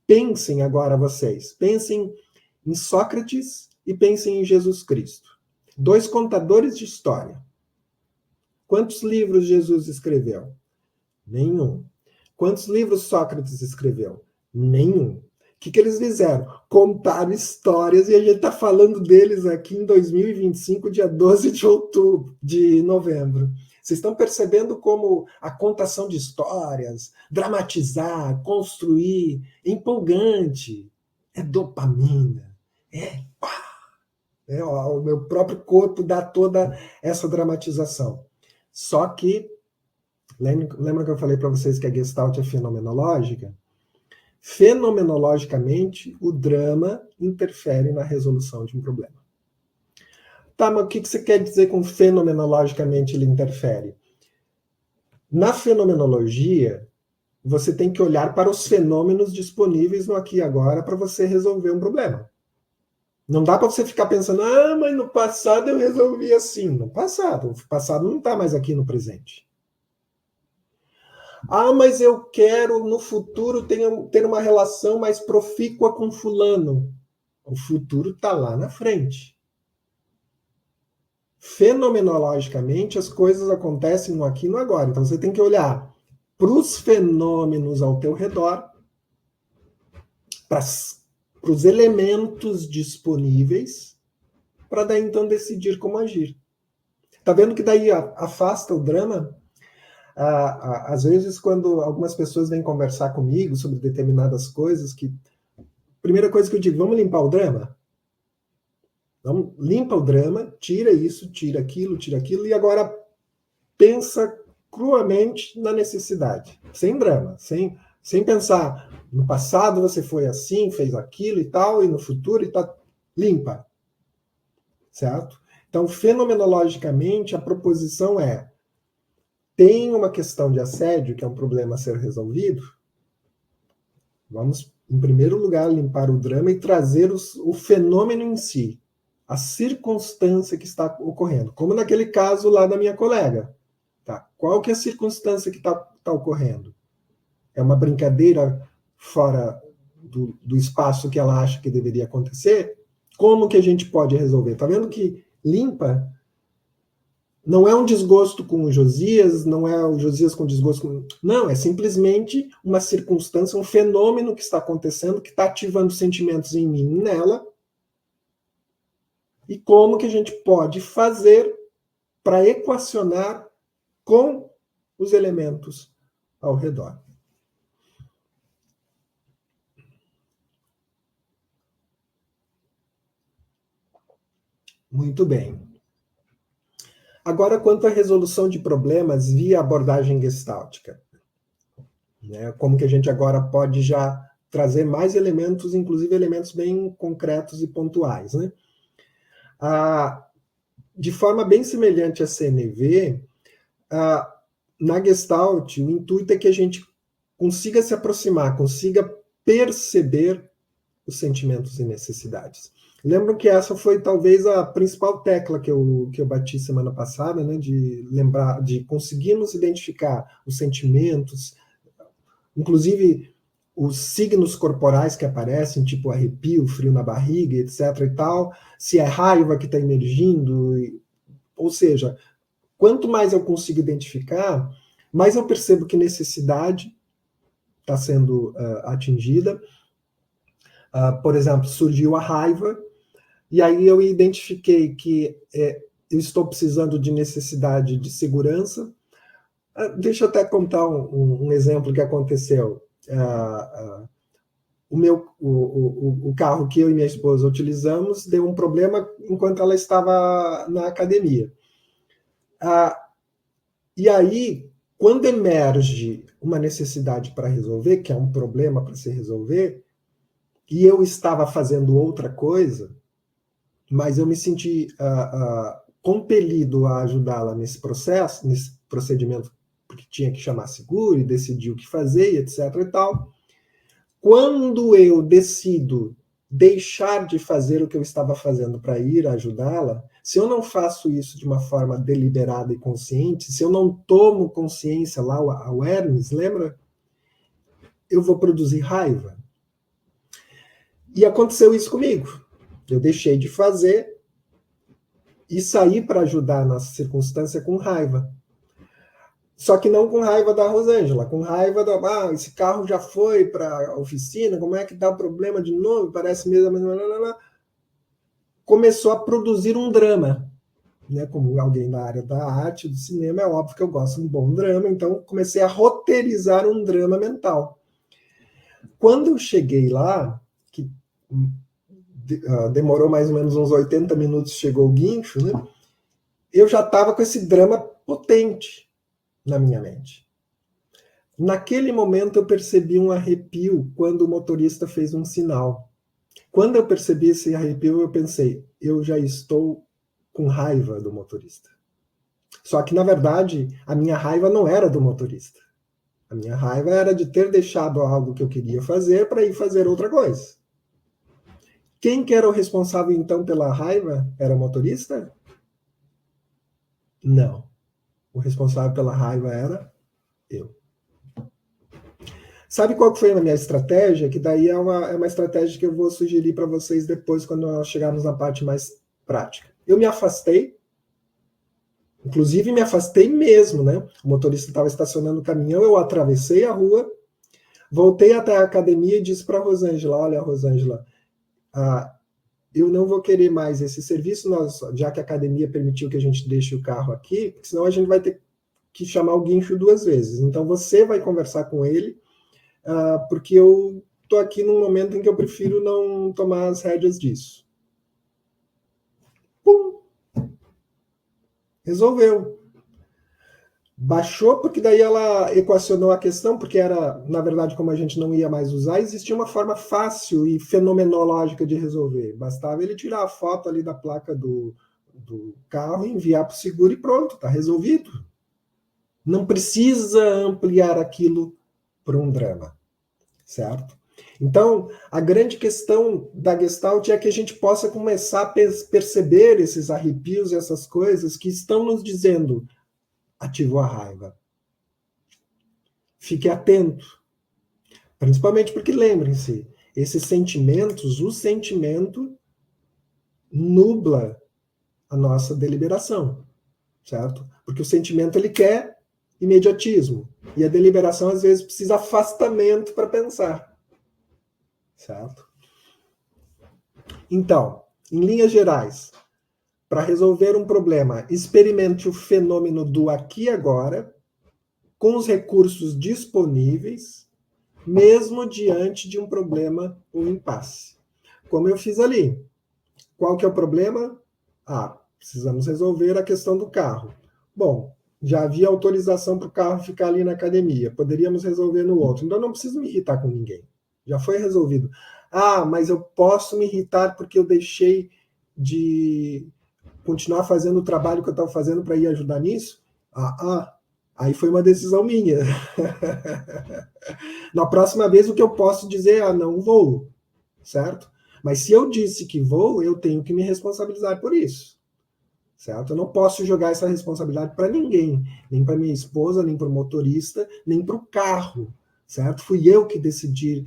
pensem agora vocês, pensem em Sócrates e pensem em Jesus Cristo. 2 contadores de história. Quantos livros Jesus escreveu? Nenhum. Quantos livros Sócrates escreveu? Nenhum. O que eles fizeram? Contaram histórias e a gente está falando deles aqui em 2025, dia 12 de novembro. Vocês estão percebendo como a contação de histórias, dramatizar, construir, é empolgante, é dopamina, o meu próprio corpo dá toda essa dramatização. Só que, lembra que eu falei para vocês que a Gestalt é fenomenológica? Fenomenologicamente, o drama interfere na resolução de um problema. Tá, mas o que você quer dizer com fenomenologicamente ele interfere? Na fenomenologia, você tem que olhar para os fenômenos disponíveis no aqui e agora para você resolver um problema. Não dá para você ficar pensando, mas no passado eu resolvi assim. No passado, o passado não está mais aqui no presente. Mas eu quero no futuro ter uma relação mais profícua com fulano. O futuro está lá na frente. Fenomenologicamente, as coisas acontecem no aqui e no agora. Então você tem que olhar para os fenômenos ao teu redor, para os elementos disponíveis, para daí então decidir como agir. Tá vendo que daí afasta o drama? Às vezes, quando algumas pessoas vêm conversar comigo sobre determinadas coisas, primeira coisa que eu digo, vamos limpar o drama? Vamos, limpa o drama, tira isso, tira aquilo, e agora pensa cruamente na necessidade, sem drama, sem pensar, no passado você foi assim, fez aquilo e tal, e no futuro e tal, limpa, certo? Então, fenomenologicamente, a proposição tem uma questão de assédio, que é um problema a ser resolvido, vamos, em primeiro lugar, limpar o drama e trazer o fenômeno em si, a circunstância que está ocorrendo, como naquele caso lá da minha colega. Tá? Qual que é a circunstância que está ocorrendo? É uma brincadeira fora do espaço que ela acha que deveria acontecer? Como que a gente pode resolver? Tá vendo que limpa não é um desgosto com o Josias, não é o Josias com desgosto com... Não, é simplesmente uma circunstância, um fenômeno que está acontecendo, que está ativando sentimentos em mim e nela, e como que a gente pode fazer para equacionar com os elementos ao redor. Muito bem. Agora, quanto à resolução de problemas via abordagem gestáltica, né? Como que a gente agora pode já trazer mais elementos, inclusive elementos bem concretos e pontuais, né? De forma bem semelhante à CNV, na Gestalt, o intuito é que a gente consiga se aproximar, consiga perceber os sentimentos e necessidades. Lembram que essa foi talvez a principal tecla que eu bati semana passada, né, de lembrar, de conseguirmos identificar os sentimentos, inclusive os signos corporais que aparecem, tipo arrepio, frio na barriga, etc. e tal, se é raiva que está emergindo, ou seja, quanto mais eu consigo identificar, mais eu percebo que necessidade está sendo atingida. Por exemplo, surgiu a raiva, e aí eu identifiquei que eu estou precisando de necessidade de segurança. Deixa eu até contar um exemplo que aconteceu. O carro que eu e minha esposa utilizamos deu um problema enquanto ela estava na academia. E aí, quando emerge uma necessidade para resolver, que é um problema para se resolver, e eu estava fazendo outra coisa, mas eu me senti compelido a ajudá-la nesse processo, nesse procedimento, porque tinha que chamar seguro e decidir o que fazer, etc. e tal. Quando eu decido deixar de fazer o que eu estava fazendo para ir ajudá-la, se eu não faço isso de uma forma deliberada e consciente, se eu não tomo consciência lá, o awareness, lembra? Eu vou produzir raiva. E aconteceu isso comigo. Eu deixei de fazer e saí para ajudar na circunstância com raiva. Só que não com raiva da Rosângela, com raiva da, esse carro já foi para a oficina, como é que dá o problema de novo? Parece mesmo. Começou a produzir um drama. Né? Como alguém da área da arte, do cinema, é óbvio que eu gosto de um bom drama, então comecei a roteirizar um drama mental. Quando eu cheguei lá, que demorou mais ou menos uns 80 minutos, chegou o guincho, né? Eu já estava com esse drama potente na minha mente. Naquele momento eu percebi um arrepio quando o motorista fez um sinal. Quando eu percebi esse arrepio, eu pensei, eu já estou com raiva do motorista. Só que, na verdade, a minha raiva não era do motorista. A minha raiva era de ter deixado algo que eu queria fazer para ir fazer outra coisa. Quem que era o responsável, então, pela raiva? Era o motorista? Não. O responsável pela raiva era eu. Sabe qual foi a minha estratégia? Que daí é uma estratégia que eu vou sugerir para vocês depois, quando nós chegarmos na parte mais prática. Eu me afastei, inclusive me afastei mesmo, né? O motorista estava estacionando o caminhão, eu atravessei a rua, voltei até a academia e disse para a Rosângela, olha, Rosângela, eu não vou querer mais esse serviço, já que a academia permitiu que a gente deixe o carro aqui, porque senão a gente vai ter que chamar o guincho 2 vezes. Então você vai conversar com ele, porque eu estou aqui num momento em que eu prefiro não tomar as rédeas disso. Pum! Resolveu. Baixou, porque daí ela equacionou a questão, porque era, na verdade, como a gente não ia mais usar, existia uma forma fácil e fenomenológica de resolver. Bastava ele tirar a foto ali da placa do carro, enviar para o seguro e pronto, está resolvido. Não precisa ampliar aquilo para um drama, certo? Então, a grande questão da Gestalt é que a gente possa começar a perceber esses arrepios e essas coisas que estão nos dizendo ativou a raiva. Fique atento. Principalmente porque, lembrem-se, esses sentimentos, o sentimento nubla a nossa deliberação, certo? Porque o sentimento, ele quer imediatismo. E a deliberação, às vezes, precisa afastamento para pensar, certo? Então, em linhas gerais, para resolver um problema, experimente o fenômeno do aqui e agora, com os recursos disponíveis, mesmo diante de um problema ou impasse. Como eu fiz ali. Qual que é o problema? Precisamos resolver a questão do carro. Bom, já havia autorização para o carro ficar ali na academia. Poderíamos resolver no outro. Então, eu não preciso me irritar com ninguém. Já foi resolvido. Mas eu posso me irritar porque eu deixei de continuar fazendo o trabalho que eu estava fazendo para ir ajudar nisso? Aí foi uma decisão minha. Na próxima vez, o que eu posso dizer é, não vou, certo? Mas se eu disse que vou, eu tenho que me responsabilizar por isso, certo? Eu não posso jogar essa responsabilidade para ninguém, nem para minha esposa, nem para o motorista, nem para o carro, certo? Fui eu que decidi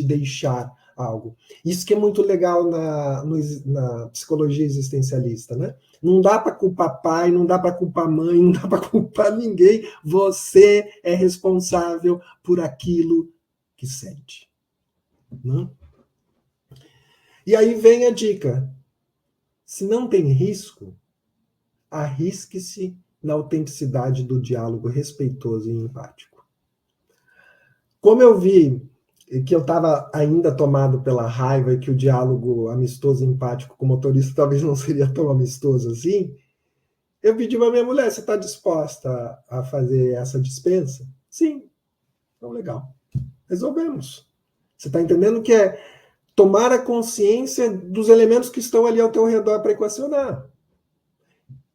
deixar algo. Isso que é muito legal na psicologia existencialista, né? Não dá para culpar pai, não dá para culpar mãe, não dá para culpar ninguém. Você é responsável por aquilo que sente. Né? E aí vem a dica. Se não tem risco, arrisque-se na autenticidade do diálogo respeitoso e empático. Como eu vi que eu estava ainda tomado pela raiva e que o diálogo amistoso e empático com o motorista talvez não seria tão amistoso assim, eu pedi para minha mulher, você está disposta a fazer essa dispensa? Sim. Então, legal. Resolvemos. Você está entendendo que é tomar a consciência dos elementos que estão ali ao teu redor para equacionar.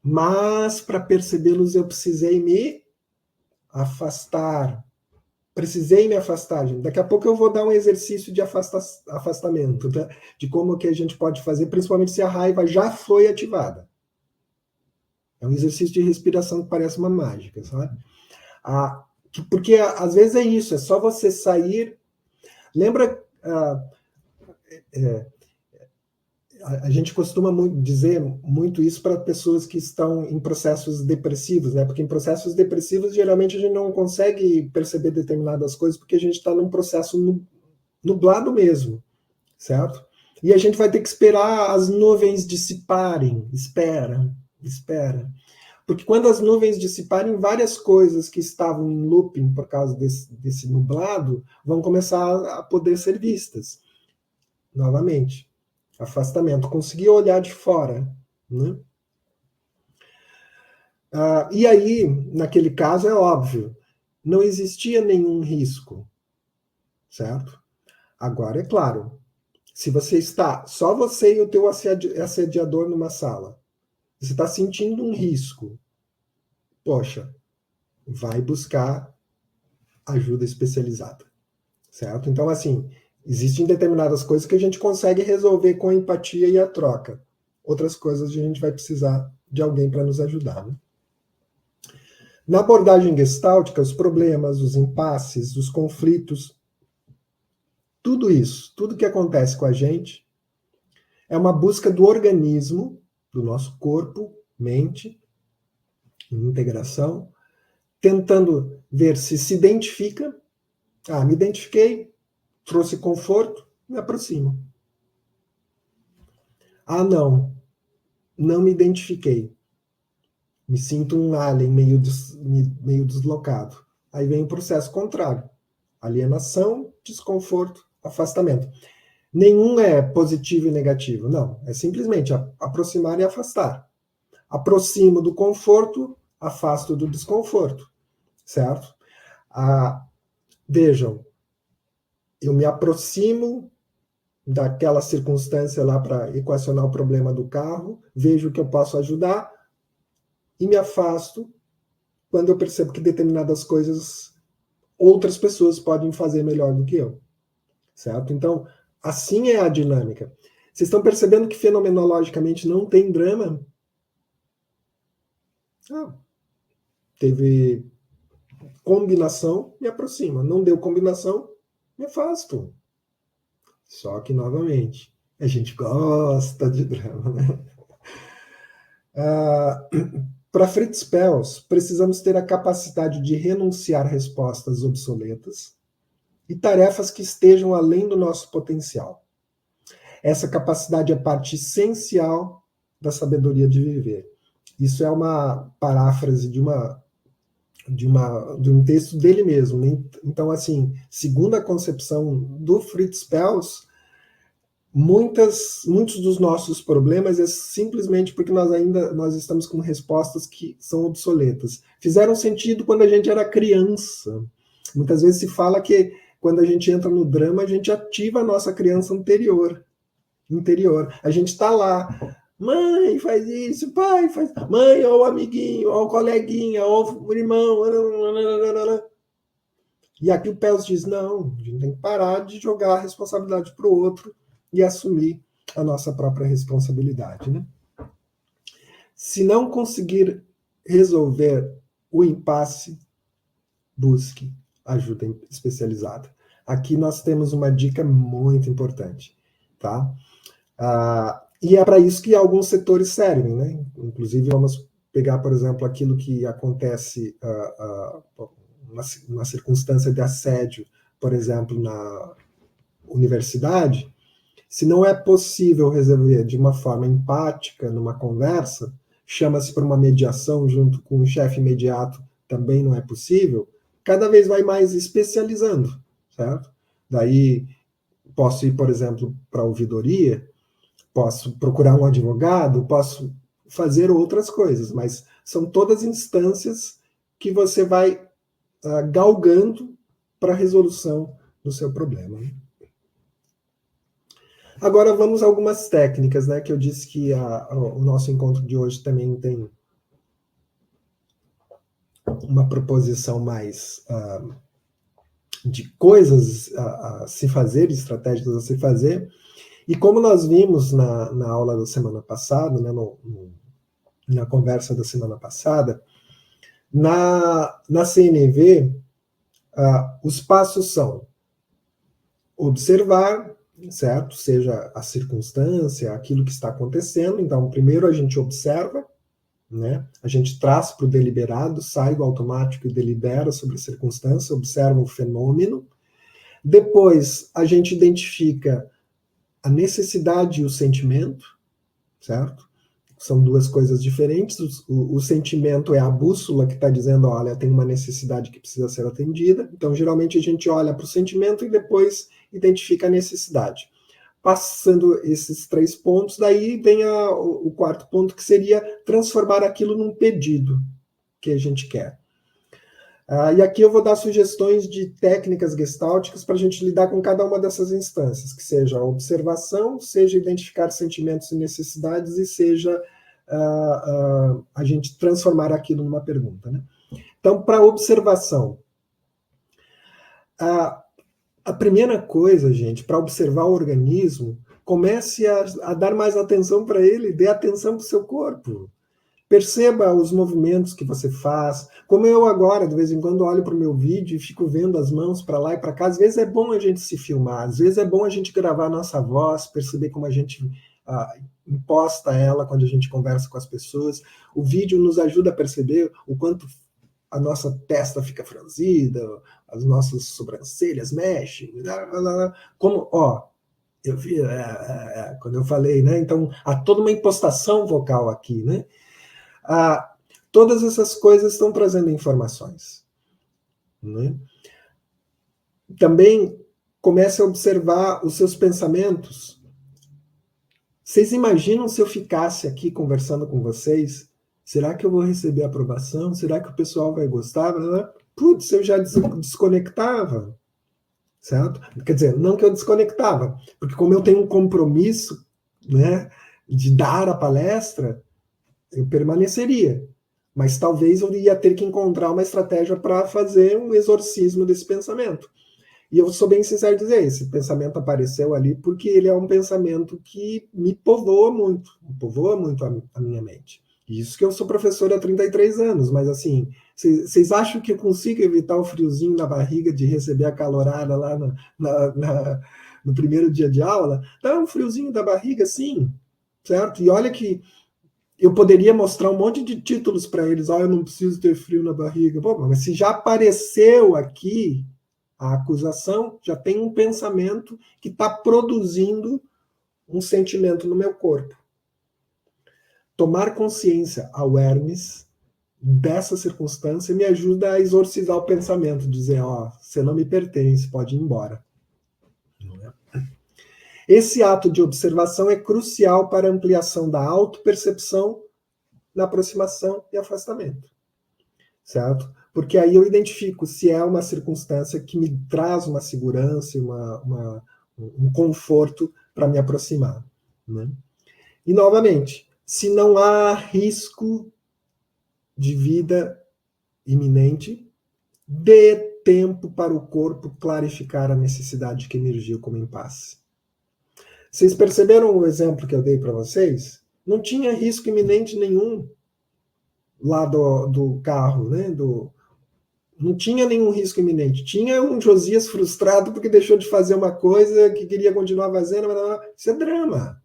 Mas, para percebê-los, eu precisei me afastar. Precisei me afastar, gente. Daqui a pouco eu vou dar um exercício de afastamento, tá? De como que a gente pode fazer, principalmente se a raiva já foi ativada. É um exercício de respiração que parece uma mágica, sabe? Porque às vezes é isso, é só você sair. Lembra... a gente costuma dizer muito isso para pessoas que estão em processos depressivos, né? Porque em processos depressivos, geralmente, a gente não consegue perceber determinadas coisas porque a gente está num processo nublado mesmo, certo? E a gente vai ter que esperar as nuvens dissiparem. Espera. Porque quando as nuvens dissiparem, várias coisas que estavam em looping por causa desse nublado vão começar a poder ser vistas novamente. Afastamento, conseguir olhar de fora. Né? E aí, naquele caso, é óbvio, não existia nenhum risco, certo? Agora, é claro, se você está, só você e o teu assediador numa sala, você está sentindo um risco, poxa, vai buscar ajuda especializada, certo? Então, assim, existem determinadas coisas que a gente consegue resolver com a empatia e a troca. Outras coisas a gente vai precisar de alguém para nos ajudar. Né? Na abordagem gestáltica, os problemas, os impasses, os conflitos, tudo isso, tudo que acontece com a gente, é uma busca do organismo, do nosso corpo, mente, em integração, tentando ver se identifica. Me identifiquei, trouxe conforto, me aproximo. Não me identifiquei. Me sinto um alien meio deslocado. Aí vem o processo contrário. Alienação, desconforto, afastamento. Nenhum é positivo e negativo, não. É simplesmente aproximar e afastar. Aproximo do conforto, afasto do desconforto. Certo? Vejam, eu me aproximo daquela circunstância lá para equacionar o problema do carro, vejo que eu posso ajudar e me afasto quando eu percebo que determinadas coisas outras pessoas podem fazer melhor do que eu. Certo? Então, assim é a dinâmica. Vocês estão percebendo que fenomenologicamente não tem drama? Teve combinação, me aproxima. Não deu combinação, me afasto. Só que, novamente, a gente gosta de drama, né? Para Fritz Perls, precisamos ter a capacidade de renunciar respostas obsoletas e tarefas que estejam além do nosso potencial. Essa capacidade é parte essencial da sabedoria de viver. Isso é uma paráfrase de uma de um texto dele mesmo. Então, assim, segundo a concepção do Fritz Perls, muitos dos nossos problemas é simplesmente porque nós estamos com respostas que são obsoletas. Fizeram sentido quando a gente era criança. Muitas vezes se fala que quando a gente entra no drama, a gente ativa a nossa criança interior. A gente está lá. Mãe, faz isso, pai, faz. Mãe, ou o amiguinho, ou o coleguinha, ou o irmão. E aqui o Pels diz: não, a gente tem que parar de jogar a responsabilidade para o outro e assumir a nossa própria responsabilidade. Né? Se não conseguir resolver o impasse, busque ajuda especializada. Aqui nós temos uma dica muito importante. Tá? E é para isso que alguns setores servem. Né? Inclusive, vamos pegar, por exemplo, aquilo que acontece numa circunstância de assédio, por exemplo, na universidade. Se não é possível resolver de uma forma empática, numa conversa, chama-se para uma mediação junto com o chefe imediato, também não é possível, cada vez vai mais especializando, certo? Daí posso ir, por exemplo, para a ouvidoria, posso procurar um advogado, posso fazer outras coisas, mas são todas instâncias que você vai galgando para a resolução do seu problema. Né? Agora vamos a algumas técnicas, né, que eu disse que o nosso encontro de hoje também tem uma proposição mais de coisas a se fazer, estratégias a se fazer. E como nós vimos na aula da semana passada, né, na conversa da semana passada, na CNV, os passos são observar, certo? Seja a circunstância, aquilo que está acontecendo. Então, primeiro a gente observa, né? A gente traz para o deliberado, sai do automático e delibera sobre a circunstância, observa o fenômeno. Depois, a gente identifica a necessidade e o sentimento, certo? São duas coisas diferentes. O sentimento é a bússola que está dizendo, olha, tem uma necessidade que precisa ser atendida. Então, geralmente, a gente olha para o sentimento e depois identifica a necessidade. Passando esses 3 pontos, daí vem o quarto ponto, que seria transformar aquilo num pedido que a gente quer. E aqui eu vou dar sugestões de técnicas gestálticas para a gente lidar com cada uma dessas instâncias, que seja a observação, seja identificar sentimentos e necessidades, e seja a gente transformar aquilo numa pergunta. Né? Então, para observação, a primeira coisa, gente, para observar o organismo, comece a dar mais atenção para ele, dê atenção para o seu corpo. Perceba os movimentos que você faz. Como eu agora, de vez em quando, olho para o meu vídeo e fico vendo as mãos para lá e para cá. Às vezes é bom a gente se filmar, às vezes é bom a gente gravar a nossa voz, perceber como a gente imposta ela quando a gente conversa com as pessoas. O vídeo nos ajuda a perceber o quanto a nossa testa fica franzida, as nossas sobrancelhas mexem. Como, eu vi, quando eu falei, né? Então, há toda uma impostação vocal aqui, né? Todas essas coisas estão trazendo informações. Né? Também comece a observar os seus pensamentos. Vocês imaginam se eu ficasse aqui conversando com vocês? Será que eu vou receber aprovação? Será que o pessoal vai gostar? Putz, eu já desconectava. Certo? Quer dizer, não que eu desconectava, porque como eu tenho um compromisso, né, de dar a palestra, eu permaneceria. Mas talvez eu ia ter que encontrar uma estratégia para fazer um exorcismo desse pensamento. E eu sou bem sincero em dizer, esse pensamento apareceu ali porque ele é um pensamento que me povoa muito a minha mente. Isso que eu sou professor há 33 anos, mas assim, vocês acham que eu consigo evitar o friozinho na barriga de receber a calorada lá no primeiro dia de aula? Dá um friozinho da barriga, sim, certo? E olha que eu poderia mostrar um monte de títulos para eles, eu não preciso ter frio na barriga. Pô, mas se já apareceu aqui a acusação, já tem um pensamento que está produzindo um sentimento no meu corpo. Tomar consciência, awareness, dessa circunstância me ajuda a exorcizar o pensamento, dizer, ó, você não me pertence, pode ir embora. Esse ato de observação é crucial para a ampliação da autopercepção na aproximação e afastamento, certo? Porque aí eu identifico se é uma circunstância que me traz uma segurança, um conforto para me aproximar, né? E, novamente, se não há risco de vida iminente, dê tempo para o corpo clarificar a necessidade que energia como em paz. Vocês perceberam o exemplo que eu dei para vocês? Não tinha risco iminente nenhum lá do carro, né? Não tinha nenhum risco iminente. Tinha um Josias frustrado porque deixou de fazer uma coisa que queria continuar fazendo. Isso é drama.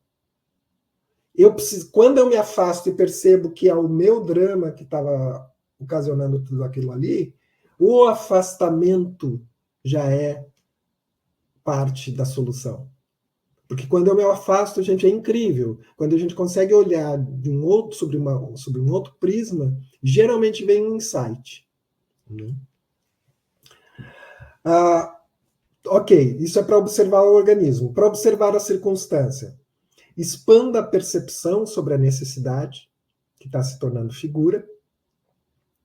Quando eu me afasto e percebo que é o meu drama que estava ocasionando tudo aquilo ali, o afastamento já é parte da solução. Porque quando eu me afasto, gente, é incrível. Quando a gente consegue olhar sobre um outro prisma, geralmente vem um insight. Né? Ok, isso é para observar o organismo. Para observar a circunstância, expanda a percepção sobre a necessidade, que está se tornando figura.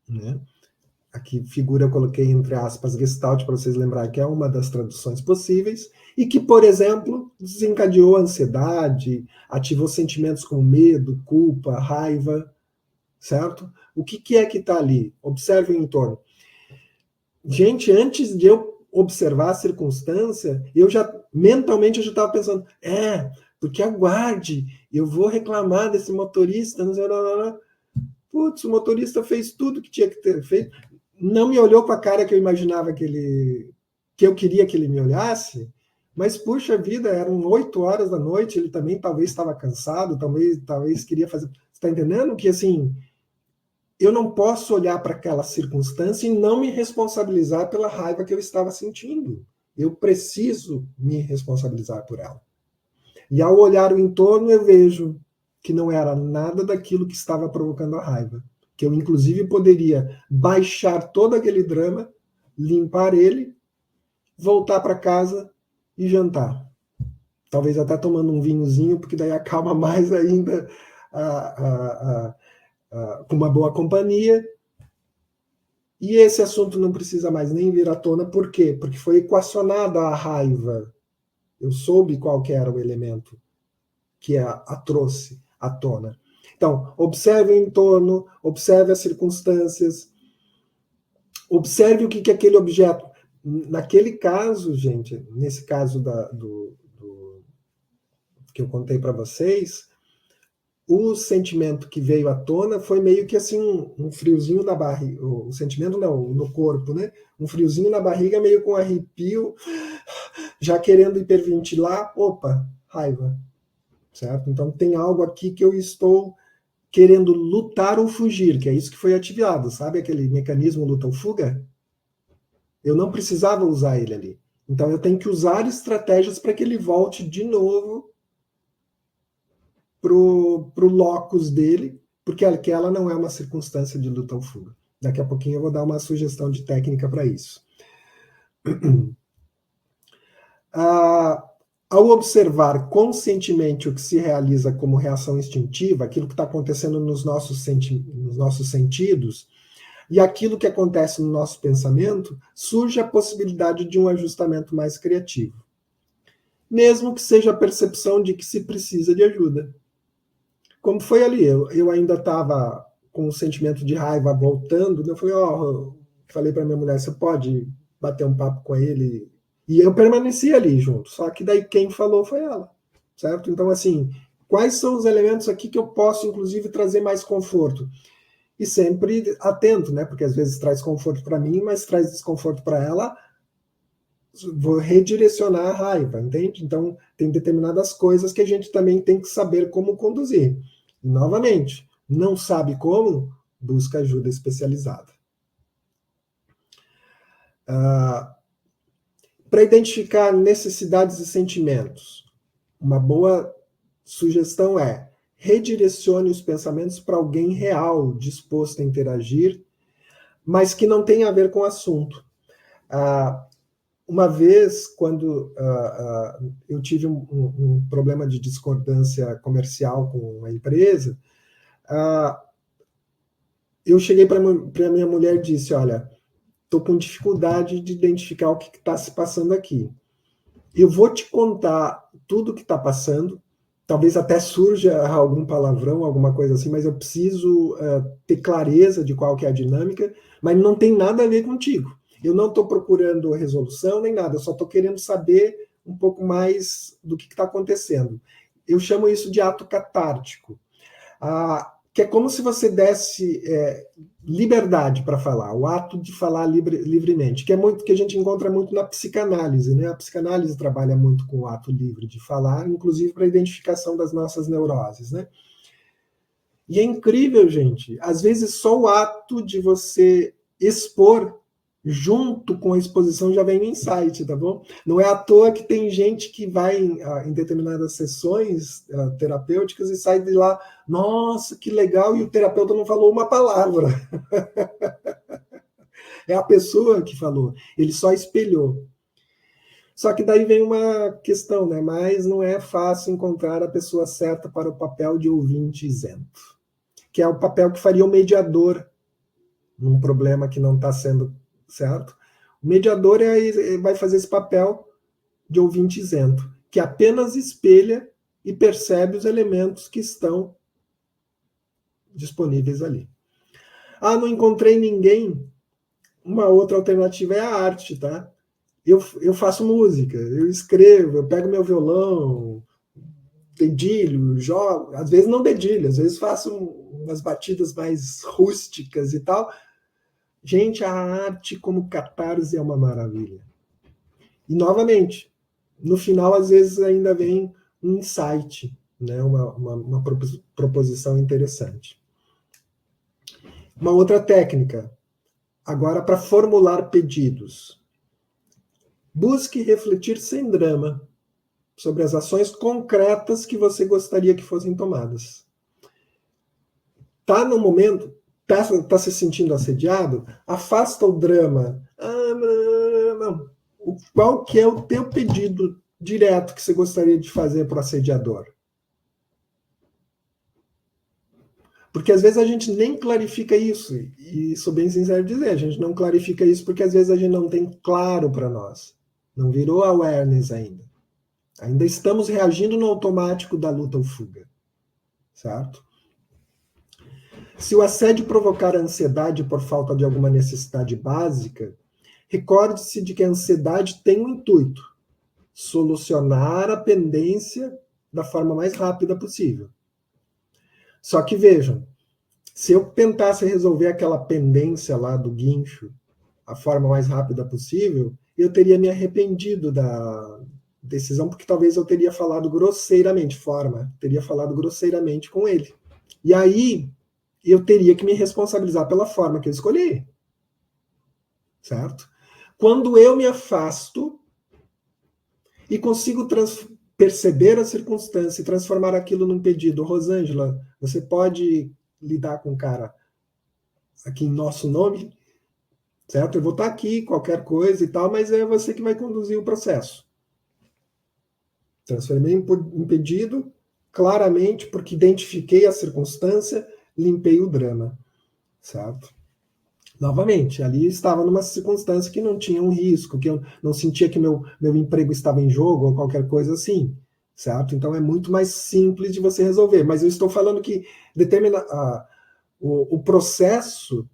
Né? Aqui, figura, eu coloquei entre aspas, Gestalt, para vocês lembrarem que é uma das traduções possíveis, e que, por exemplo, desencadeou ansiedade, ativou sentimentos como medo, culpa, raiva, certo? O que é que está ali? Observe o entorno. Gente, antes de eu observar a circunstância, mentalmente eu já estava pensando, porque aguarde, eu vou reclamar desse motorista, não sei, não. Putz, o motorista fez tudo que tinha que ter feito, não me olhou com a cara que eu imaginava que eu queria que ele me olhasse, mas, puxa vida, eram 8 horas da noite, ele também talvez estava cansado, talvez queria fazer... Você está entendendo que, assim, eu não posso olhar para aquela circunstância e não me responsabilizar pela raiva que eu estava sentindo. Eu preciso me responsabilizar por ela. E ao olhar o entorno, eu vejo que não era nada daquilo que estava provocando a raiva. Que eu, inclusive, poderia baixar todo aquele drama, limpar ele, voltar para casa e jantar. Talvez até tomando um vinhozinho, porque daí acalma mais ainda com uma boa companhia. E esse assunto não precisa mais nem vir à tona. Por quê? Porque foi equacionada a raiva. Eu soube qual que era o elemento que a trouxe à tona. Então, observe o entorno, observe as circunstâncias, observe o que aquele objeto... Naquele caso, gente, nesse caso que eu contei para vocês, o sentimento que veio à tona foi meio que assim um friozinho na barriga, o sentimento não, no corpo, né? Um friozinho na barriga, meio com arrepio, já querendo hiperventilar, opa, raiva, certo? Então tem algo aqui que eu estou querendo lutar ou fugir, que é isso que foi ativado, sabe aquele mecanismo luta ou fuga? Eu não precisava usar ele ali. Então eu tenho que usar estratégias para que ele volte de novo pro locus dele, porque aquela não é uma circunstância de luta ou fuga. Daqui a pouquinho eu vou dar uma sugestão de técnica para isso. Ao observar conscientemente o que se realiza como reação instintiva, aquilo que está acontecendo nos nossos sentidos, e aquilo que acontece no nosso pensamento, surge a possibilidade de um ajustamento mais criativo. Mesmo que seja a percepção de que se precisa de ajuda. Como foi ali, eu ainda estava com o sentimento de raiva voltando, eu falei para minha mulher, você pode bater um papo com ele? E eu permaneci ali junto, só que daí quem falou foi ela, certo? Então, assim, quais são os elementos aqui que eu posso, inclusive, trazer mais conforto? E sempre atento, né? Porque às vezes traz conforto para mim, mas traz desconforto para ela, vou redirecionar a raiva, entende? Então, tem determinadas coisas que a gente também tem que saber como conduzir. E, novamente, não sabe como? Busca ajuda especializada. Para identificar necessidades e sentimentos, uma boa sugestão é redirecione os pensamentos para alguém real, disposto a interagir, mas que não tem a ver com o assunto. Uma vez, quando eu tive um problema de discordância comercial com uma empresa, eu cheguei para a minha mulher e disse, olha, estou com dificuldade de identificar o que está se passando aqui. Eu vou te contar tudo o que está passando, talvez até surja algum palavrão, alguma coisa assim, mas eu preciso ter clareza de qual que é a dinâmica, mas não tem nada a ver contigo. Eu não estou procurando resolução nem nada, eu só estou querendo saber um pouco mais do que está acontecendo. Eu chamo isso de ato catártico, que é como se você desse liberdade para falar, o ato de falar livremente, que é muito que a gente encontra muito na psicanálise, né? A psicanálise trabalha muito com o ato livre de falar, inclusive para a identificação das nossas neuroses, né? E é incrível, gente. Às vezes só o ato de você expor junto com a exposição já vem um insight, tá bom? Não é à toa que tem gente que vai em determinadas sessões terapêuticas e sai de lá, nossa, que legal, e o terapeuta não falou uma palavra. É a pessoa que falou, ele só espelhou. Só que daí vem uma questão, né? Mas não é fácil encontrar a pessoa certa para o papel de ouvinte isento, que é o papel que faria o mediador num problema que não está sendo certo. O mediador vai fazer esse papel de ouvinte isento, que apenas espelha e percebe os elementos que estão disponíveis ali. Não encontrei ninguém. Uma outra alternativa é a arte, tá? Eu faço música, eu escrevo, eu pego meu violão, dedilho, jogo, às vezes não dedilho, às vezes faço umas batidas mais rústicas e tal. Gente, a arte como catarse é uma maravilha. E, novamente, no final, às vezes, ainda vem um insight, né? uma proposição interessante. Uma outra técnica, agora para formular pedidos. Busque refletir sem drama sobre as ações concretas que você gostaria que fossem tomadas. Tá no momento, tá se sentindo assediado? Afasta o drama. Não. Qual que é o teu pedido direto que você gostaria de fazer para o assediador? Porque às vezes a gente nem clarifica isso, e sou bem sincero de dizer, a gente não clarifica isso porque às vezes a gente não tem claro para nós. Não virou awareness ainda. Ainda estamos reagindo no automático da luta ou fuga. Certo? Se o assédio provocar ansiedade por falta de alguma necessidade básica, recorde-se de que a ansiedade tem um intuito: solucionar a pendência da forma mais rápida possível. Só que vejam, se eu tentasse resolver aquela pendência lá do guincho a forma mais rápida possível, eu teria me arrependido da decisão, porque talvez eu teria falado grosseiramente com ele. E aí eu teria que me responsabilizar pela forma que eu escolhi. Certo? Quando eu me afasto e consigo perceber a circunstância e transformar aquilo num pedido, Rosângela, você pode lidar com o cara aqui em nosso nome, certo? Eu vou estar aqui, qualquer coisa e tal, mas é você que vai conduzir o processo. Transformei em pedido, claramente, porque identifiquei a circunstância, limpei o drama, certo? Novamente, ali estava numa circunstância que não tinha um risco, que eu não sentia que meu emprego estava em jogo ou qualquer coisa assim, certo? Então é muito mais simples de você resolver. Mas eu estou falando que o processo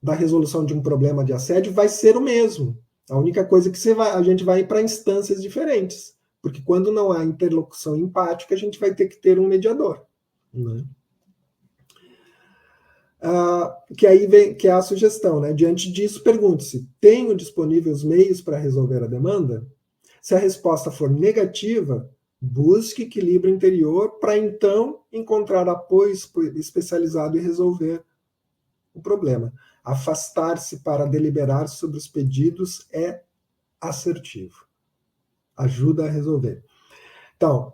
da resolução de um problema de assédio vai ser o mesmo. A única coisa que a gente vai para instâncias diferentes. Porque quando não há interlocução empática, a gente vai ter que ter um mediador. Né? Que aí vem, que é a sugestão, né? Diante disso, pergunte-se: tenho disponíveis meios para resolver a demanda? Se a resposta for negativa, busque equilíbrio interior para então encontrar apoio especializado e resolver o problema. Afastar-se para deliberar sobre os pedidos é assertivo. Ajuda a resolver. Então,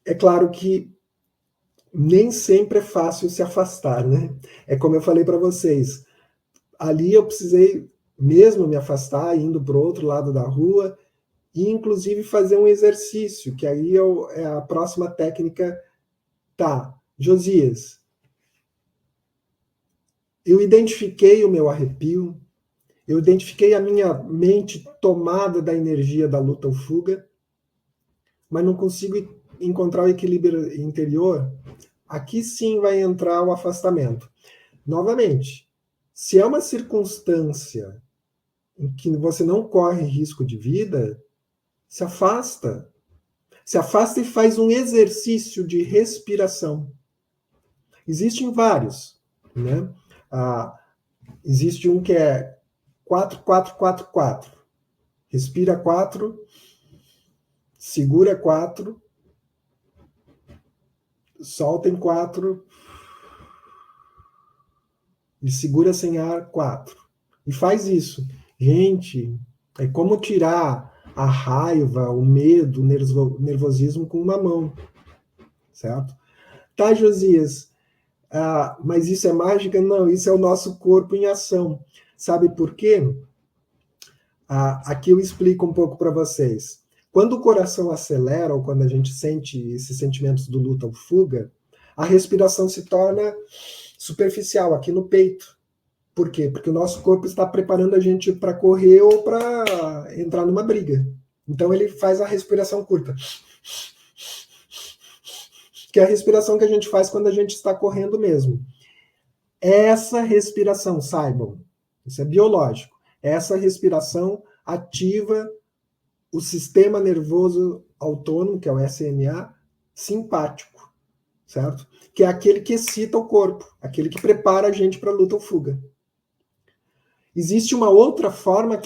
é claro que nem sempre é fácil se afastar, né? É como eu falei para vocês, ali eu precisei mesmo me afastar, indo para o outro lado da rua, e inclusive fazer um exercício, que aí é a próxima técnica. Tá, Josias, eu identifiquei o meu arrepio, eu identifiquei a minha mente tomada da energia da luta ou fuga, mas não consigo encontrar o equilíbrio interior. Aqui sim vai entrar o afastamento. Novamente, se é uma circunstância em que você não corre risco de vida, se afasta. Se afasta e faz um exercício de respiração. Existem vários, né? Existe um que é 4-4-4-4. Respira 4, segura 4, solta em 4 e segura sem ar 4. E faz isso. Gente, é como tirar a raiva, o medo, o nervosismo com uma mão, certo? Tá, Josias, mas isso é mágica? Não, isso é o nosso corpo em ação. Sabe por quê? Aqui eu explico um pouco para vocês. Quando o coração acelera, ou quando a gente sente esses sentimentos do luta ou fuga, a respiração se torna superficial, aqui no peito. Por quê? Porque o nosso corpo está preparando a gente para correr ou para entrar numa briga. Então ele faz a respiração curta. Que é a respiração que a gente faz quando a gente está correndo mesmo. Essa respiração, saibam, isso é biológico. Essa respiração ativa o sistema nervoso autônomo, que é o SMA, simpático, certo? Que é aquele que excita o corpo, aquele que prepara a gente para a luta ou fuga. Existe uma outra forma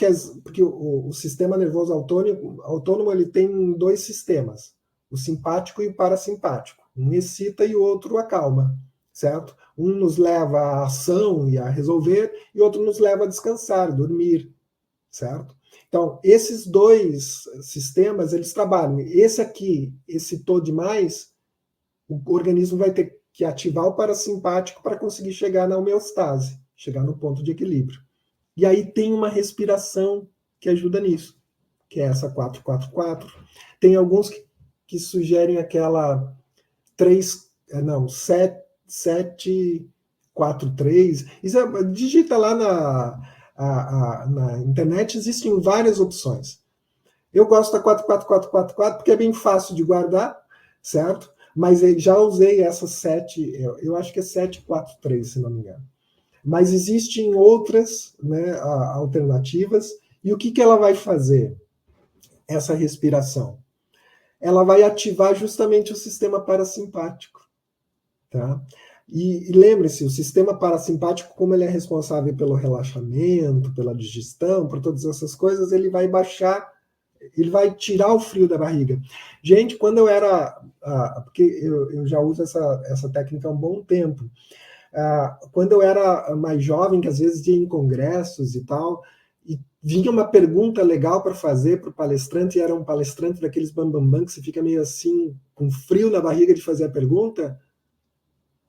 porque o sistema nervoso autônomo ele tem dois sistemas, o simpático e o parasimpático. Um excita e o outro acalma, certo? Um nos leva à ação e a resolver, e outro nos leva a descansar, dormir, certo? Então, esses dois sistemas, eles trabalham. Esse aqui excitou demais, o organismo vai ter que ativar o parasimpático para conseguir chegar na homeostase, chegar no ponto de equilíbrio. E aí tem uma respiração que ajuda nisso, que é essa 4-4-4. Tem alguns que sugerem aquela 7-4-3. Digita lá na internet, existem várias opções. Eu gosto da 4-4-4-4-4 porque é bem fácil de guardar, certo? Mas eu já usei essa 7, eu acho que é 7-4-3, se não me engano. Mas existem outras, né, alternativas. E o que ela vai fazer? Essa respiração. Ela vai ativar justamente o sistema parasimpático. Tá? E lembre-se, o sistema parasimpático, como ele é responsável pelo relaxamento, pela digestão, por todas essas coisas, ele vai baixar, ele vai tirar o frio da barriga. Gente, quando eu era... porque eu já uso essa técnica há um bom tempo. Quando eu era mais jovem, que às vezes ia em congressos e tal, e vinha uma pergunta legal para fazer para o palestrante, e era um palestrante daqueles bambambam, que você fica meio assim, com frio na barriga de fazer a pergunta,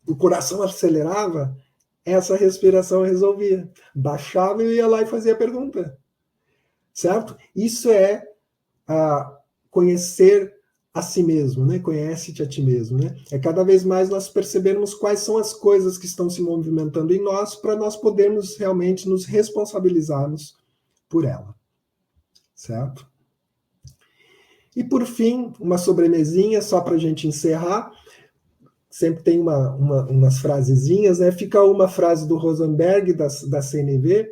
o coração acelerava, essa respiração resolvia. Baixava e eu ia lá e fazia a pergunta. Certo? Isso é conhecer a si mesmo, né? Conhece-te a ti mesmo, né? É cada vez mais nós percebermos quais são as coisas que estão se movimentando em nós para nós podermos realmente nos responsabilizarmos por ela, certo? E por fim, uma sobremesinha só para a gente encerrar. Sempre tem umas frasezinhas, né? Fica uma frase do Rosenberg da CNV: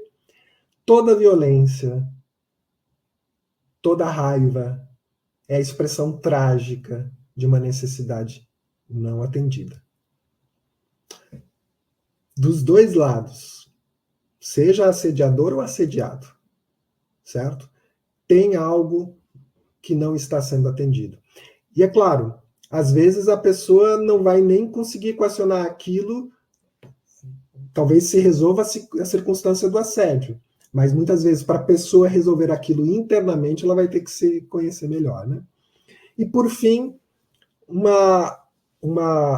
toda violência, toda raiva é a expressão trágica de uma necessidade não atendida. Dos dois lados, seja assediador ou assediado, certo? Tem algo que não está sendo atendido. E é claro, às vezes a pessoa não vai nem conseguir equacionar aquilo, talvez se resolva a circunstância do assédio, mas muitas vezes para a pessoa resolver aquilo internamente, ela vai ter que se conhecer melhor, né? E por fim,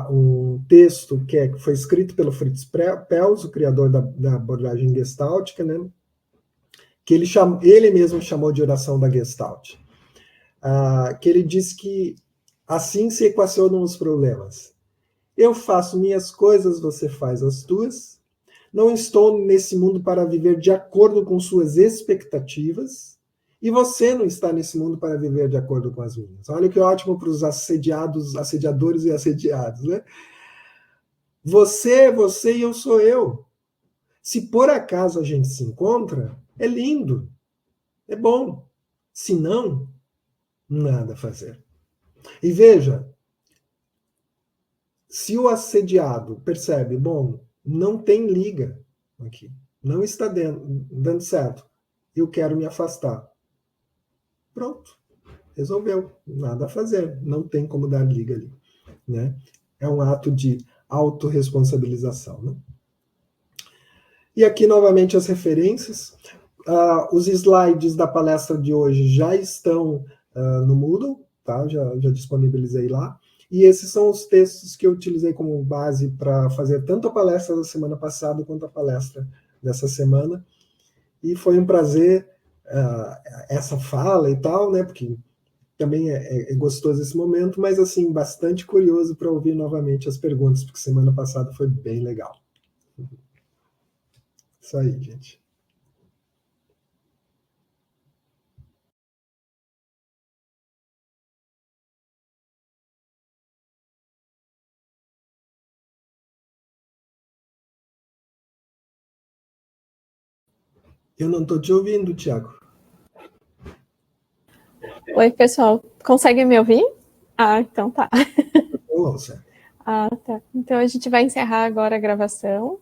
um texto que foi escrito pelo Fritz Perls, o criador da abordagem gestáltica, né? Que ele mesmo chamou de oração da Gestalt, que ele diz que assim se equacionam os problemas. Eu faço minhas coisas, você faz as tuas. Não estou nesse mundo para viver de acordo com suas expectativas, e você não está nesse mundo para viver de acordo com as minhas. Olha que ótimo para os assediadores e assediados, né? Você é você e eu sou eu. Se por acaso a gente se encontra, é lindo, é bom. Se não, nada a fazer. E veja, se o assediado percebe, bom, não tem liga aqui, não está dando certo, eu quero me afastar. Pronto, resolveu, nada a fazer, não tem como dar liga ali, né? É um ato de autorresponsabilização, né? E aqui novamente as referências. Os slides da palestra de hoje já estão no Moodle, tá? Já disponibilizei lá. E esses são os textos que eu utilizei como base para fazer tanto a palestra da semana passada quanto a palestra dessa semana. E foi um prazer essa fala e tal, né? Porque também é gostoso esse momento, mas assim, bastante curioso para ouvir novamente as perguntas, porque semana passada foi bem legal. Isso aí, gente. Eu não estou te ouvindo, Tiago. Oi, pessoal. Conseguem me ouvir? Então tá. Ouça. Tá. Então a gente vai encerrar agora a gravação.